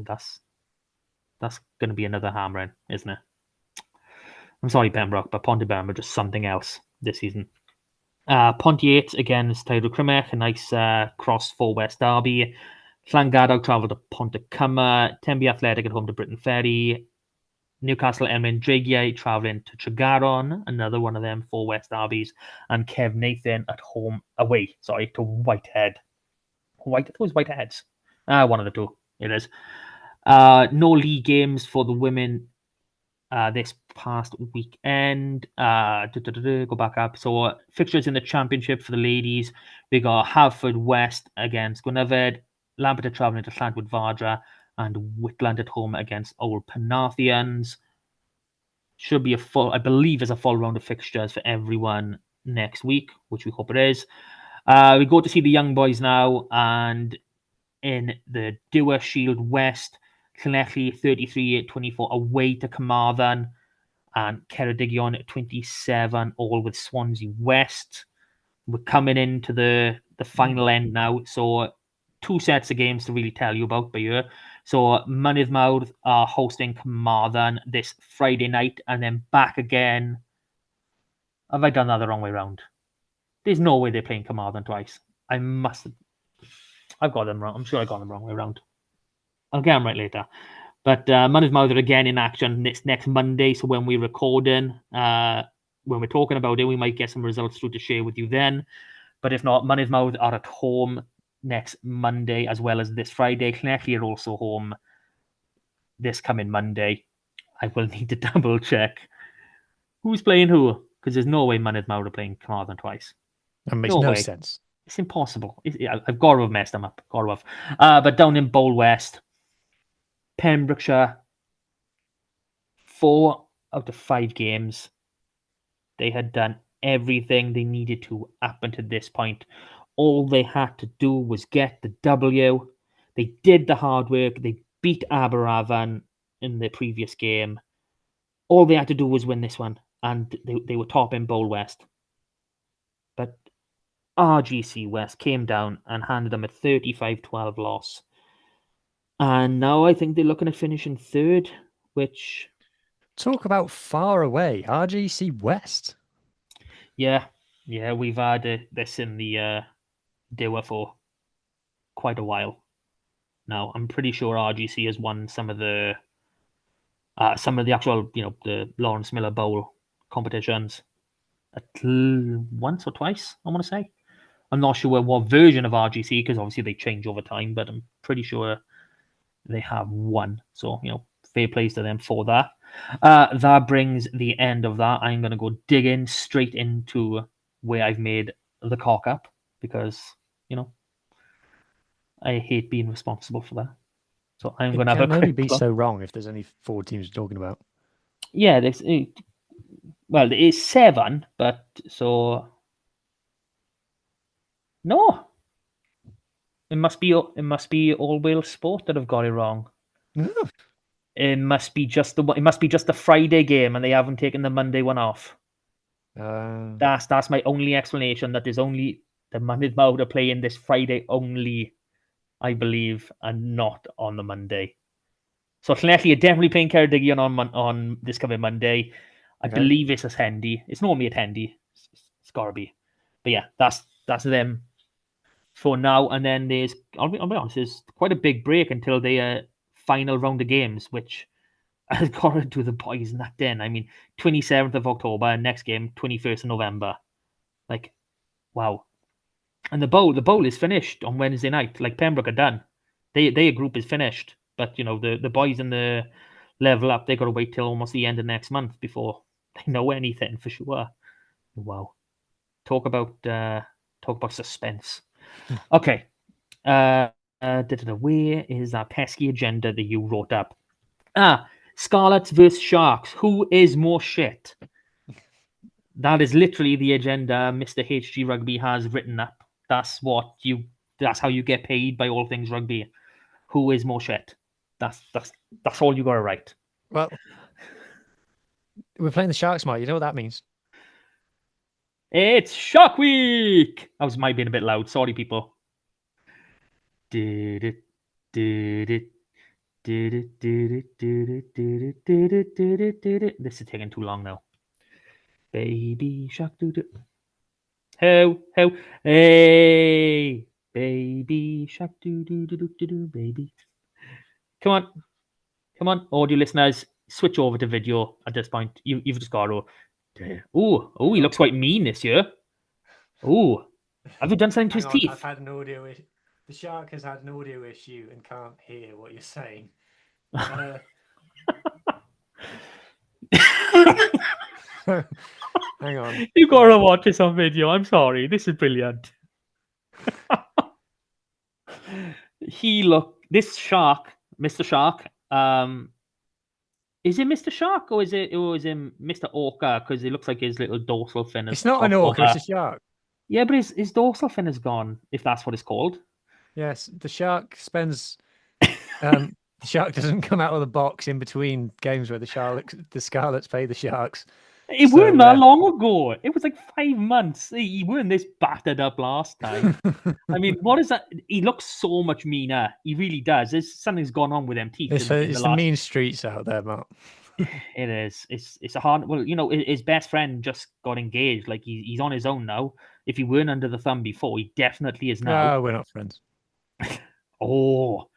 S4: that's going to be another hammering, isn't it? I'm sorry, Pembroke, but Pontyberem are just something else this season. Pontiac against Tydw Crymych, a nice cross 4 West derby. Llangadog travel to Pontycuma, Tenby Athletic at home to Britain Ferry. Newcastle Emlyn Dragiau travelling to Tregaron, another one of them 4 West derbies, and Cefneithin at home away, to Whitehead. I thought it was Whiteheads. One of the two, it is. No league games for the women this past weekend. Go back up. So fixtures in the championship for the ladies. We got Haverfordwest against Gwynedd, Lampeter travelling to Llantwood Vardra, and Whitland at home against Old Penarthians. Should be I believe is a full round of fixtures for everyone next week, which we hope it is. We go to see the young boys now, and in the Dewar Shield West, Llanelli 33-24 away to Carmarthen, and Ceredigion 27 all with Swansea West. We're coming into the final end now, so 2 sets of games to really tell you about by year. So Mynydd Mawr are hosting Carmarthen this Friday night, and then back again. Have I done that the wrong way around? There's no way they're playing Carmarthen twice. I've got them wrong. I'm sure I got them wrong way around. I'll get them right later. But Mynydd Mawr are again in action next Monday. So when we're recording, when we're talking about it, we might get some results through to share with you then. But if not, Mynydd Mawr are at home next Monday as well as this Friday. Llanelli are also home this coming Monday. I will need to double check who's playing who, because there's no way Mynydd Mawr are playing Carmarthen twice.
S5: That makes no sense.
S4: It's impossible. I've got to have messed them up. But down in Bowl West, Pembrokeshire, 4 out of 5 games, they had done everything they needed to up until this point. All they had to do was get the W. They did the hard work. They beat Aberavon in the previous game. All they had to do was win this one, and they were top in Bowl West. But RGC West came down and handed them a 35-12 loss. And now I think they're looking at finishing 3rd, which...
S5: Talk about far away. RGC West.
S4: Yeah, we've had this in the Dewar for quite a while now. I'm pretty sure RGC has won some of the actual, the Lawrence Miller Bowl competitions once or twice, I want to say. I'm not sure what version of RGC, because obviously they change over time, but I'm pretty sure they have won. So, fair plays to them for that. That brings the end of that. I'm going to go digging straight into where I've made the cock up, because, I hate being responsible for that. So I'm going to have a quick...
S5: It can only be so wrong if there's only 4 teams you're talking about.
S4: Yeah, it's 7, but so No. It must be All Wales Sport that have got it wrong. It must be just the Friday game, and they haven't taken the Monday one off. That's my only explanation. That there's only the Monday Mode are playing this Friday only, I believe, and not on the Monday. So Llanelli are definitely playing Ceredigion on this coming Monday. I believe it's at Hendy. It's normally at Hendy. It's gotta be. But yeah, that's them for now. And then I'll be honest, there's quite a big break until the final round of games, which I've got to do the boys in that den. I mean, 27th of October, next game, 21st of November. Like, wow. And the bowl is finished on Wednesday night. Like, Pembroke are done. Their group is finished. But, the boys in the level up, they got to wait till almost the end of next month before they know anything for sure. Wow. Talk about suspense. Okay. Where is that pesky agenda that you wrote up? Scarlets versus Sharks. Who is more shit? That is literally the agenda Mr. HG Rugby has written up. That's how you get paid by All Things Rugby. Who is more shit? That's all you gotta write.
S5: Well, we're playing the Sharks, Mike. You know what that means?
S4: It's Shark Week! I was being a bit loud. Sorry, people. This is taking too long now. Baby shark doo doo. Ho, hey, baby shark doo doo doo doo doo, baby. Come on, audio listeners, switch over to video at this point. You've just got to. Oh, he looks quite mean this year. Oh, have you done something to his teeth?
S5: I've had an audio issue. The shark has had an audio issue and can't hear what you're saying. Hang on.
S4: You gotta watch this on video. I'm sorry. This is brilliant. This shark, Mr. Shark. Is it Mr. Shark or is it Mr. Orca? Because it looks like his little dorsal fin.
S5: It's not an orca. It's a shark.
S4: Yeah, but his dorsal fin is gone. If that's what it's called.
S5: Yes, the shark spends. The shark doesn't come out of the box in between games where the Scarlets pay the Sharks.
S4: It weren't that long ago. It was like 5 months. He weren't this battered up last time. I mean, what is that? He looks so much meaner. He really does. Something's gone on with them teeth.
S5: It's the mean streets out there, Mark.
S4: It is. It's a hard. Well, his best friend just got engaged. Like he's on his own now. If he weren't under the thumb before, he definitely is now.
S5: No, we're not friends.
S4: Oh,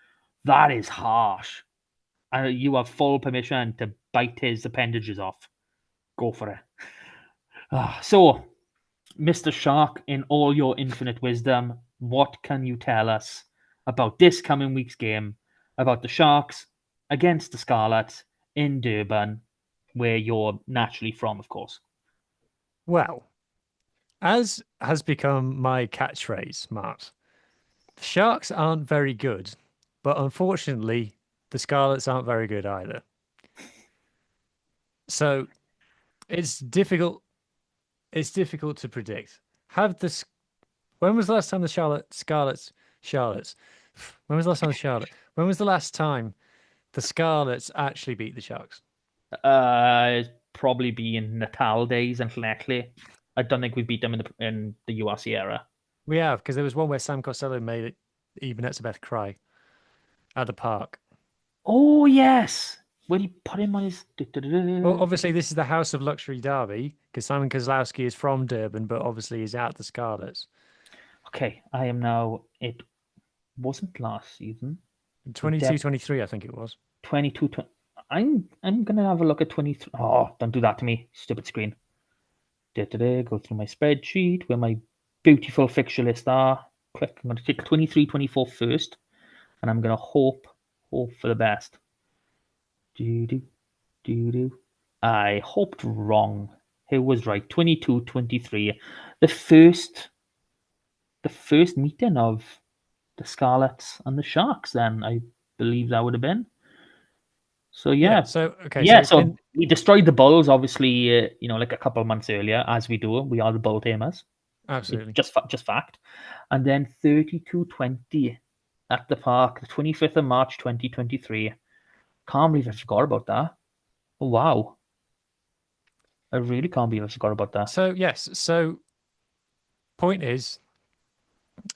S4: that is harsh. You have full permission to bite his appendages off. Go for it. So, Mr. Shark, in all your infinite wisdom, what can you tell us about this coming week's game, about the Sharks against the Scarlets in Durban, where you're naturally from, of course?
S5: Well, as has become my catchphrase, Mark, the Sharks aren't very good, but unfortunately, the Scarlets aren't very good either. So it's difficult. It's difficult to predict. When was the last time the Scarlets? When was the last time When was the last time the Scarlets actually beat the Sharks?
S4: It'd probably be in Natal days and Llanelli. I don't think we beat them in the URC era.
S5: We have, because there was one where Sam Costello made it even Etzebeth cry at the park.
S4: Oh yes, when he put him on his.
S5: Well, obviously this is the House of Luxury Derby because Simon Kozlowski is from Durban, but obviously he's out the Scarlets.
S4: Okay, I am now. It wasn't last season.
S5: 22-23, I think it was.
S4: 22. I'm gonna have a look at 23. Oh, don't do that to me, stupid screen. Go through my spreadsheet where my beautiful fixture list are. Click. I'm gonna take 23-24 first, and I'm gonna hope for the best. I hoped wrong. Who was right? 22-23. The first meeting of the Scarlets and the Sharks. Then I believe that would have been. So yeah.
S5: So okay.
S4: Yeah. So we destroyed the Bulls, obviously. Like a couple of months earlier, as we do. We are the Bull Tamers.
S5: Absolutely.
S4: Just fact. And then 32-20 at the Park, the 25th of March 2023. Can't believe I forgot about that. Oh, wow. I really can't believe I forgot about that.
S5: So yes, so point is,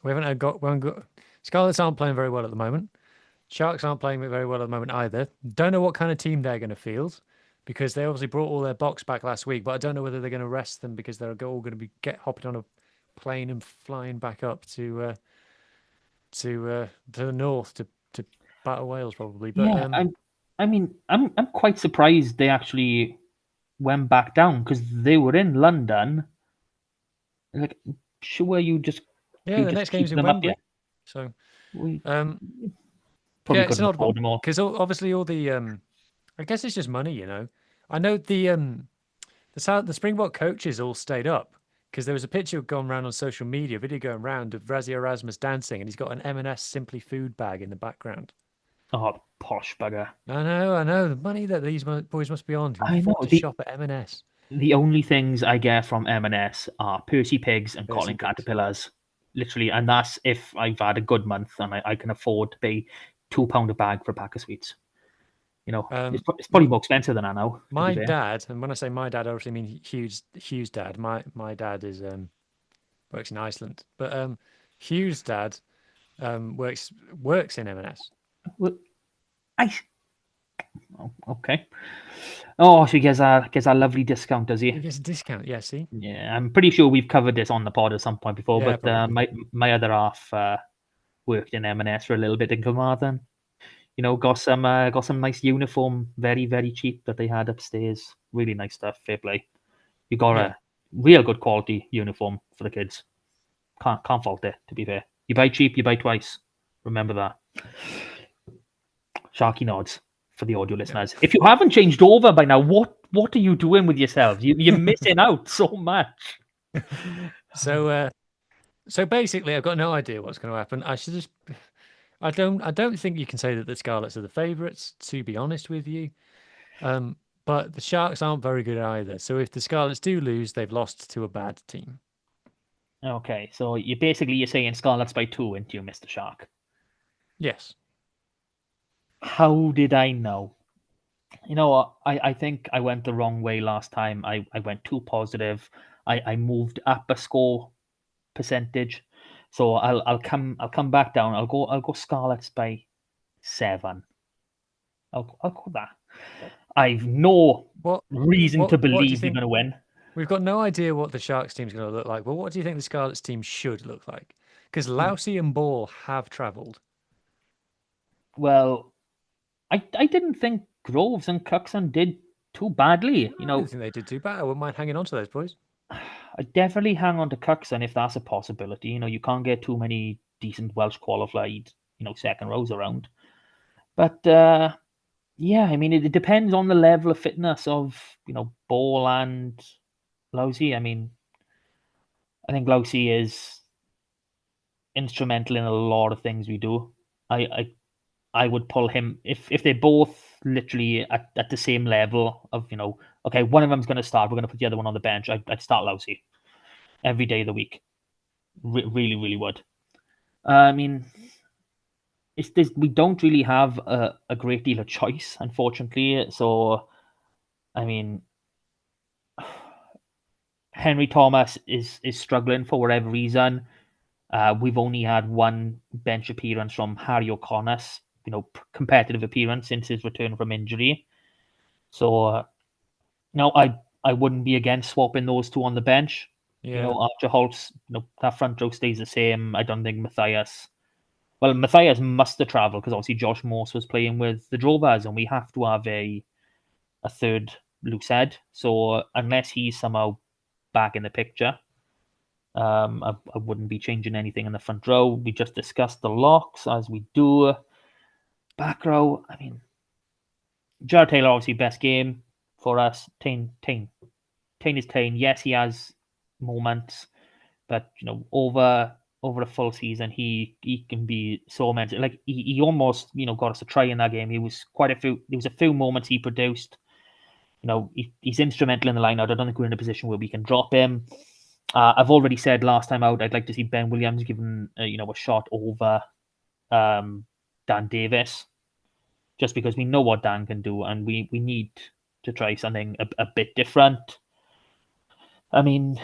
S5: we haven't got Scarlets aren't playing very well at the moment. Sharks aren't playing very well at the moment either. Don't know what kind of team they're going to field because they obviously brought all their box back last week, but I don't know whether they're going to rest them because they're all going to be hopping on a plane and flying back up to the north to battle Wales probably. But
S4: Yeah, I'm quite surprised they actually went back down because they were in London. Like, sure,
S5: yeah,
S4: you
S5: the
S4: just
S5: next game's
S4: keep
S5: in
S4: them up here.
S5: Wembley, so
S4: We
S5: um,
S4: probably
S5: yeah, it's
S4: couldn't
S5: an odd
S4: afford
S5: one
S4: them all.
S5: because obviously all the I guess it's just money, you know. I know the Springbok coaches all stayed up because there was a picture gone around on social media, video going around of Razzie Erasmus dancing, and he's got an M&S Simply Food bag in the background.
S4: Oh, posh bugger.
S5: I know. The money that these boys must be on can
S4: I know.
S5: afford to shop at M&S.
S4: The only things I get from M&S are Percy pigs and
S5: Percy
S4: cotton
S5: pigs.
S4: caterpillars, literally, and that's if I've had a good month and I can afford to pay £2 a bag for a pack of sweets. You know, it's probably more expensive than that now. To be
S5: My
S4: fair.
S5: dad, and when I say my dad, I obviously mean Hugh's dad. My dad is works in Iceland, but Hugh's dad works in M&S.
S4: Well, I okay. Oh, so he gets a lovely discount, does
S5: He
S4: he?
S5: gets a discount. Yeah, see?
S4: Yeah, I'm pretty sure we've covered this on the pod at some point before.
S5: Yeah,
S4: But
S5: probably.
S4: my other half worked in M&S for a little bit in Carmarthen. You know, got some nice uniform, very very cheap that they had upstairs. Really nice stuff. Fair play. You got
S5: Yeah.
S4: a real good quality uniform for the kids. Can't fault it. To be fair, you buy cheap, you buy twice. Remember that. Sharky nods for the audio
S5: Yeah.
S4: listeners. If you haven't changed over by now, what are you doing with yourselves? You're missing out so much.
S5: So so basically I've got no idea what's going to happen. I don't think you can say that the Scarlets are the favourites, to be honest with you. But the Sharks aren't very good either. So if the Scarlets do lose, they've lost to a bad team.
S4: Okay, so you're saying Scarlets by two, into you, Mr. Shark.
S5: Yes.
S4: How did I know? You know what? I think I went the wrong way last time. I went too positive. I moved up a score percentage. So I'll come back down. I'll go Scarlets by 7. I'll go that. I've no
S5: What
S4: reason to
S5: what do you
S4: believe they're
S5: think?
S4: gonna win.
S5: We've got no idea what the Sharks team's going to look like. But what do you think the Scarlets team should look like? Because Lousy and Ball have travelled.
S4: Well, I didn't think Groves and Cookson did too badly. You
S5: I didn't
S4: know,
S5: think they did too bad. I wouldn't mind hanging on to those boys.
S4: I definitely hang on to Cookson if that's a possibility. You know, you can't get too many decent Welsh qualified, second rows around. But yeah, I mean, it depends on the level of fitness of Ball and Lousy. I mean, I think Lousy is instrumental in a lot of things we do. I would pull him if they're both literally at the same level of okay, one of them's going to start, we're going to put the other one on the bench. I'd start Lousy every day of the week. Really, really would. I mean, we don't really have a great deal of choice, unfortunately. So, I mean, Henry Thomas is struggling for whatever reason. We've only had one bench appearance from Harry O'Connor's, competitive appearance since his return from injury. So no, I wouldn't be against swapping those two on the bench.
S5: Yeah.
S4: Archer Holtz, that front row stays the same. I don't think Matthias. Well, Matthias must have travelled because obviously Josh Morse was playing with the Drovers, and we have to have a third loose head. So unless he's somehow back in the picture, I wouldn't be changing anything in the front row. We just discussed the locks as we do. Back row, I mean, Jared Taylor obviously best game for us. Tane is Tane. Yes, he has moments, but over a full season, he can be so mental. Like he almost got us a try in that game. He was there was a few moments he produced. He's instrumental in the lineup. I don't think we're in a position where we can drop him. I've already said last time out I'd like to see Ben Williams given a shot over Dan Davis, just because we know what Dan can do, and we need to try something a bit different. I mean,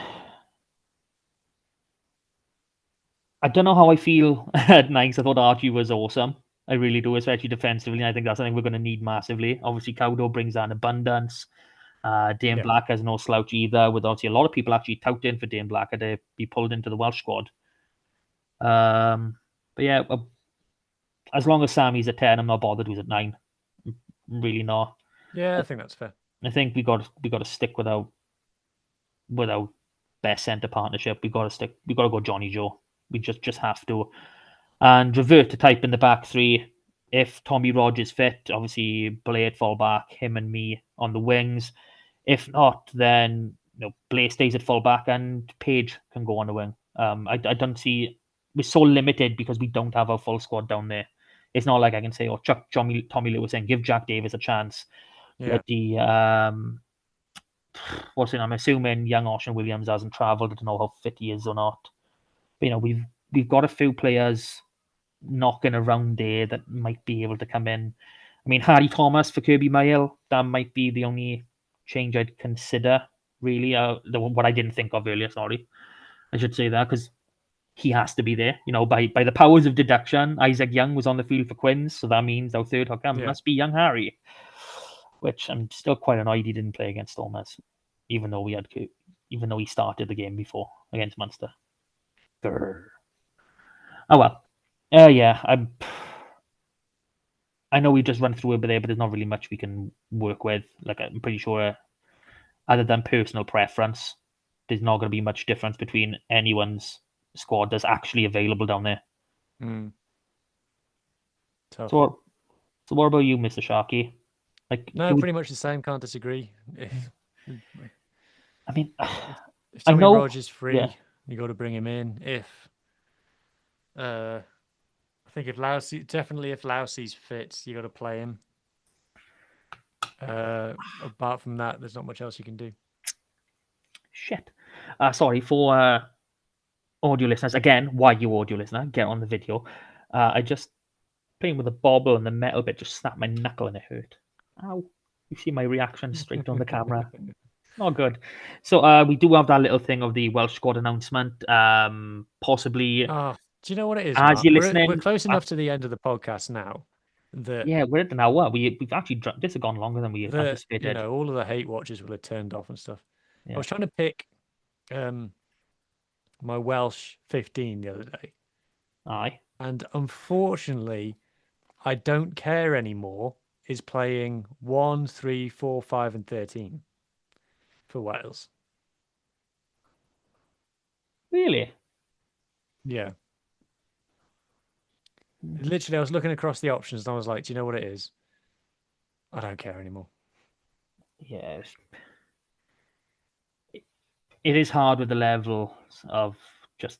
S4: I don't know how I feel at Nice. I thought Archie was awesome. I really do, especially defensively. I think that's something we're going to need massively. Obviously, Cowdo brings an abundance. Dane Black has no slouch either, with obviously a lot of people actually touting for Dane Black to be pulled into the Welsh squad. But yeah, as long as Sammy's at 10, I'm not bothered who's at 9. Really not.
S5: Yeah, I think that's fair.
S4: I think we got to stick with our best centre partnership. We got to go Johnny Joe. We just have to, and revert to type in the back three. If Tommy Rogers fit, obviously Blade fall back, him and me on the wings. If not, then Blade stays at full back and Page can go on the wing. I don't see, we're so limited because we don't have a full squad down there. It's not like I can say, chuck Tommy Lewis in, give Jack Davis a chance.
S5: Yeah.
S4: What's it? I'm assuming young Ocean Williams hasn't travelled. I don't know how fit he is or not. But, we've got a few players knocking around there that might be able to come in. I mean, Harry Thomas for Kirby Mile, that might be the only change I'd consider, really. What I didn't think of earlier, sorry. I should say that, because he has to be there. By the powers of deduction, Isaac Young was on the field for Quins, so that means our third hooker must be young Harry. Which I'm still quite annoyed he didn't play against Stormers, even though he started the game before against Munster. Grr. Oh well. Yeah, I know we just run through it there, but there's not really much we can work with. Like, I'm pretty sure, other than personal preference, there's not going to be much difference between anyone's squad that's actually available down there.
S5: Tough.
S4: So what about you, Mr. Sharky?
S5: No, pretty much the same. Can't disagree.
S4: I mean,
S5: if Tommy Rogers is free, you got to bring him in. I think if Lousey's fit, you got to play him. Apart from that, there's not much else you can do.
S4: Shit. Sorry for audio listeners. Again, why you audio listener? Get on the video. I just playing with the bobble and the metal bit just snapped my knuckle and it hurt. Ow. You see my reaction straight on the camera. Not good. So we do have that little thing of the Welsh squad announcement. Possibly.
S5: Do you know what it is?
S4: As you're listening,
S5: we're close enough to the end of the podcast now.
S4: We're at an hour. We've actually this has gone longer than we anticipated.
S5: All of the hate watchers will have turned off and stuff. Yeah. I was trying to pick my Welsh 15 the other day.
S4: Aye.
S5: And unfortunately, I don't care anymore. Is playing 1, 3, 4, 5, and 13 for Wales.
S4: Really?
S5: Yeah. Literally, I was looking across the options and I was like, do you know what it is? I don't care anymore.
S4: Yes. It is hard with the level of just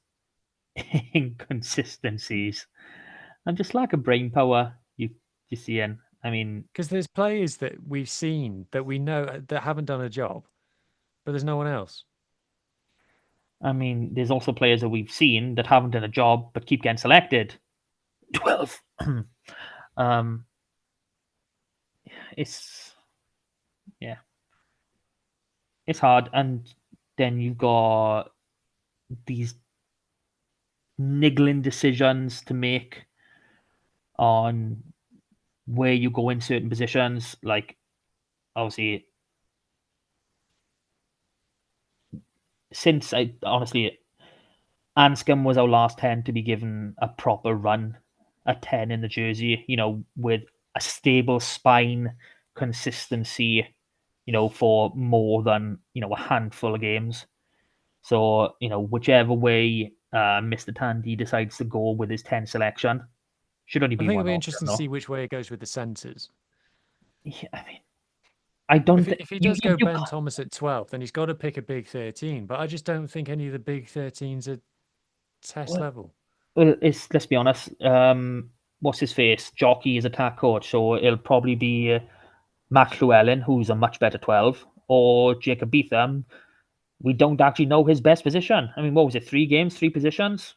S4: inconsistencies and just lack of brain power you see in. I mean,
S5: because there's players that we've seen that we know that haven't done a job, but there's no one else.
S4: I mean, there's also players that we've seen that haven't done a job but keep getting selected. 12. It's hard, and then you've got these niggling decisions to make on where you go in certain positions. Like, obviously, since Anscombe was our last 10 to be given a proper run, a 10 in the jersey, with a stable spine, consistency, for more than, a handful of games. So, whichever way Mr. Tandy decides to go with his 10 selection, should only be one. I think
S5: it'll be interesting to see which way it goes with the centres.
S4: Yeah, I mean, I don't think...
S5: If he does go Ben Thomas at 12, then he's got to pick a big 13. But I just don't think any of the big 13s are test level.
S4: Well, let's be honest. What's his face? Jockey is attack coach, so it'll probably be Matt Llewellyn, who's a much better 12, or Jacob Beetham, we don't actually know his best position. I mean, what was it? 3 games, 3 positions.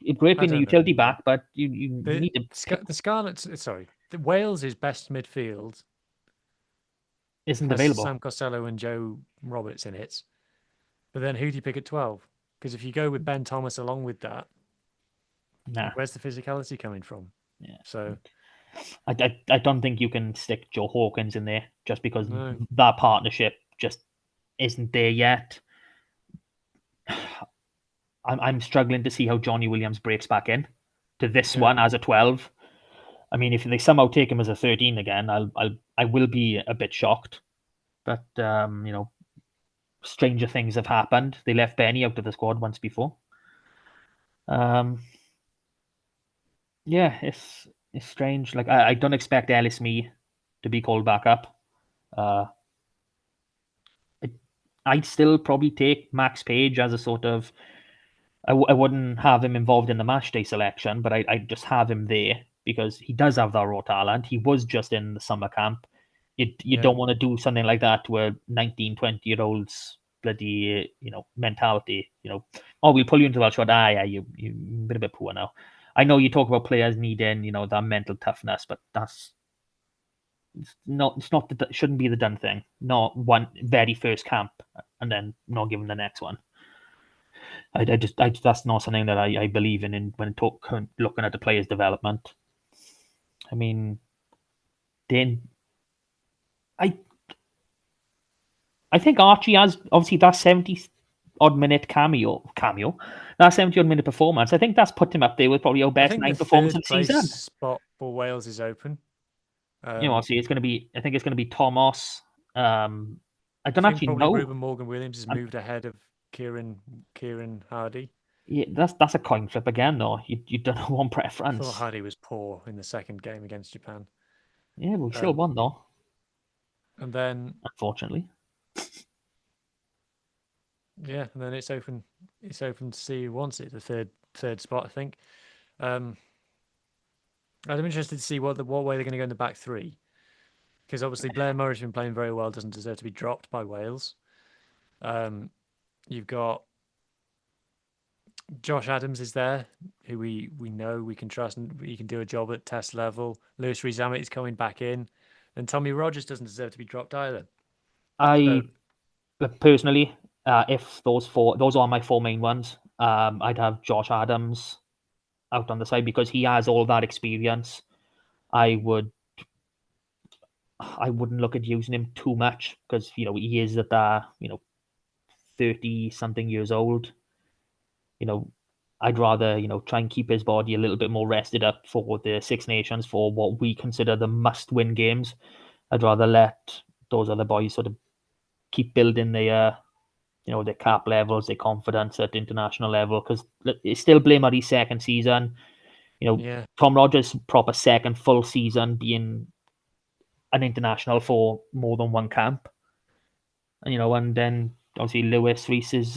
S4: It's great being a utility back, but you need to.
S5: The Scarlets. Sorry, the Wales' best midfield
S4: Isn't
S5: has
S4: available.
S5: Sam Costello and Joe Roberts in it. But then who do you pick at 12? Because if you go with Ben Thomas along with that, where's the physicality coming from?
S4: Yeah.
S5: So
S4: I don't think you can stick Joe Hawkins in there just because
S5: no.
S4: that partnership just isn't there yet. I'm struggling to see how Johnny Williams breaks back in to this one as a 12. I mean, if they somehow take him as a 13 again, I will be a bit shocked. But stranger things have happened. They left Benny out of the squad once before. Yeah, it's strange. Like I don't expect Ellis Me to be called back up. I'd still probably take Max Page as a sort of. I wouldn't have him involved in the match day selection, but I'd just have him there because he does have that raw talent. He was just in the summer camp. You don't want to do something like that to a 19, 20-year-old's bloody mentality. Oh, we'll pull you into that shot. Yeah, you're a bit poor now. I know you talk about players needing that mental toughness, but it's not shouldn't be the done thing. Not one very first camp and then not given the next one. I that's not something that I believe in when looking at the players' development. I mean, then I think Archie has obviously that 70-odd minute cameo, that 70-odd minute performance. I think that's put him up there with probably our best 9 performance of the season.
S5: Spot for Wales is open.
S4: Obviously it's going to be. I think it's going to be Thomas. I don't actually
S5: probably
S4: know.
S5: Ruben Morgan-Williams has moved ahead of Kieran Hardy.
S4: Yeah, that's a coin flip again, though. You don't have one preference.
S5: I thought Hardy was poor in the second game against Japan.
S4: Yeah, but we still won though.
S5: And then,
S4: unfortunately,
S5: yeah, and then it's open. It's open to see who wants it. The third spot, I think. I'm interested to see what way they're going to go in the back three, because obviously Blair Murray's been playing very well. Doesn't deserve to be dropped by Wales. You've got Josh Adams is there, who we know we can trust and he can do a job at test level. Lewis Rees-Zammit is coming back in, and Tommy Rogers doesn't deserve to be dropped either.
S4: Personally, if those are my 4 main ones, I'd have Josh Adams out on the side because he has all that experience. I wouldn't look at using him too much because he is at that 30 something years old. I'd rather try and keep his body a little bit more rested up for the Six Nations, for what we consider the must-win games. I'd rather let those other boys sort of keep building their their cap levels, their confidence at international level, because it's still Blair Murray's second season. Tom Rogers' proper second full season being an international for more than one camp. And then obviously Lewis Rees is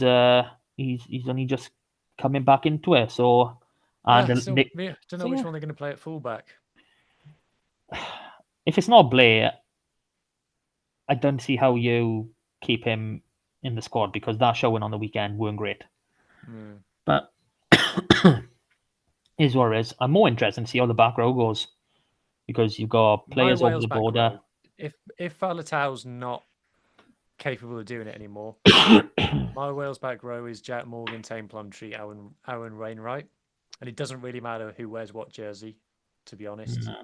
S4: he's only just coming back into it. So
S5: I don't know which one they're going to play at fullback.
S4: If it's not Blair, I don't see how you keep him in the squad because that showing on the weekend weren't great. But is what it is. I'm more interested to see how the back row goes because you've got players over the border.
S5: If Faletau's not capable of doing it anymore, my Wales back row is Jack Morgan, Tane Plumtree, Owen Wainwright, and it doesn't really matter who wears what jersey, to be honest.
S4: No.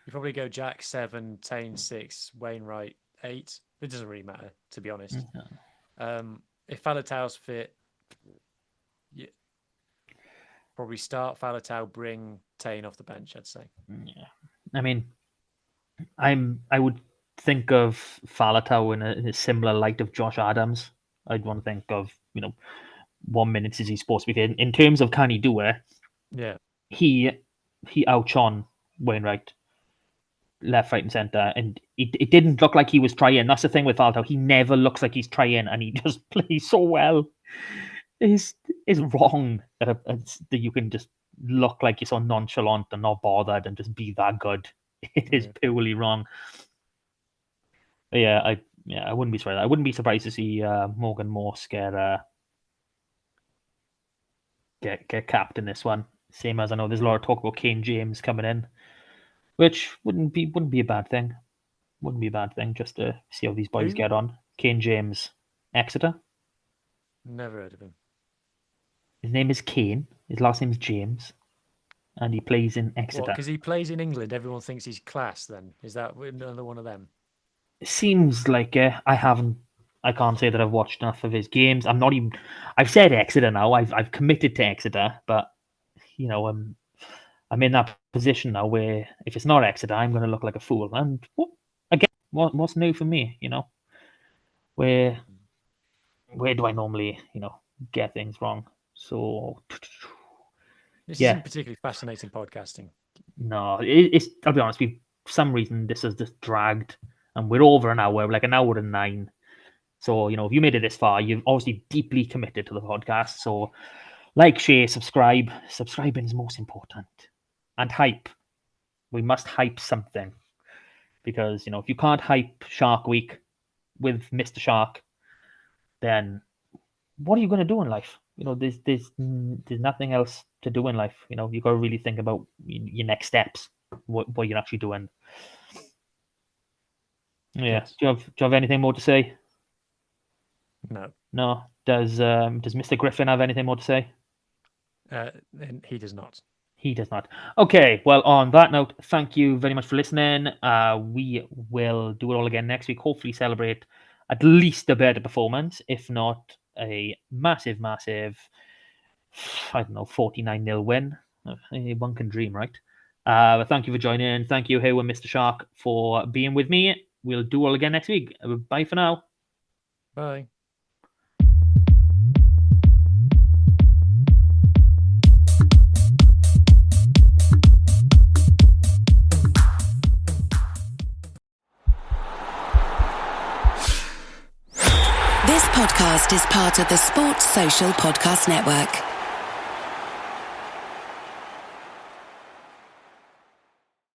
S5: You probably go Jack 7, Tane 6, Wainwright 8. It doesn't really matter, to be honest. If Faletau's fit, probably start Faletau, bring Tane off the bench, I'd say.
S4: Yeah, I mean, I would think of Faletau in a similar light of Josh Adams. I'd want to think of 1 minute is he supposed to be in terms of can he do it?
S5: Yeah,
S4: he outshone Wainwright left, right, and centre, and it didn't look like he was trying. That's the thing with Faletau; he never looks like he's trying, and he just plays so well. It's wrong that you can just look like you're so nonchalant and not bothered and just be that good. It is purely wrong. But yeah, Yeah, I wouldn't be surprised. I wouldn't be surprised to see Morgan Morse get capped in this one. Same as I know there's a lot of talk about Kane James coming in, which wouldn't be a bad thing. Wouldn't be a bad thing just to see how these boys
S5: Who?
S4: get on. Kane James, Exeter.
S5: Never heard of him.
S4: His name is Kane. His last name is James, and he plays in
S5: What?
S4: Exeter.
S5: Because he plays in England, everyone thinks he's class. Then is that another one of them?
S4: It seems like it. I can't say that I've watched enough of his games. I'm not even. I've said Exeter now. I've committed to Exeter, but you know, I'm in that position now where if it's not Exeter, I'm going to look like a fool. And again, what's new for me? You know, where do I normally get things wrong? So
S5: This
S4: yeah,
S5: isn't particularly fascinating podcasting.
S4: no, it's. I'll be honest. For some reason this has just dragged, and we're over an hour, like an hour and 9. So if you made it this far, you've obviously deeply committed to the podcast. So like, share, subscribe. Subscribing is most important, and hype. We must hype something, because if you can't hype Shark Week with Mr. Shark, then what are you going to do in life? There's nothing else to do in life. You got to really think about your next steps, what you're actually doing. Yeah.
S5: Yes.
S4: Do you have anything more to say?
S5: No.
S4: No. Does Mr. Griffin have anything more to say?
S5: He does not.
S4: He does not. Okay, well, on that note, thank you very much for listening. We will do it all again next week. Hopefully celebrate at least a better performance, if not a massive, I don't know, 49-0 win. One can dream, right? But thank you for joining. Thank you, Huw and Mr. Shark, for being with me. We'll do all again next week. Bye for now.
S5: Bye.
S6: This podcast is part of the Sports Social Podcast Network.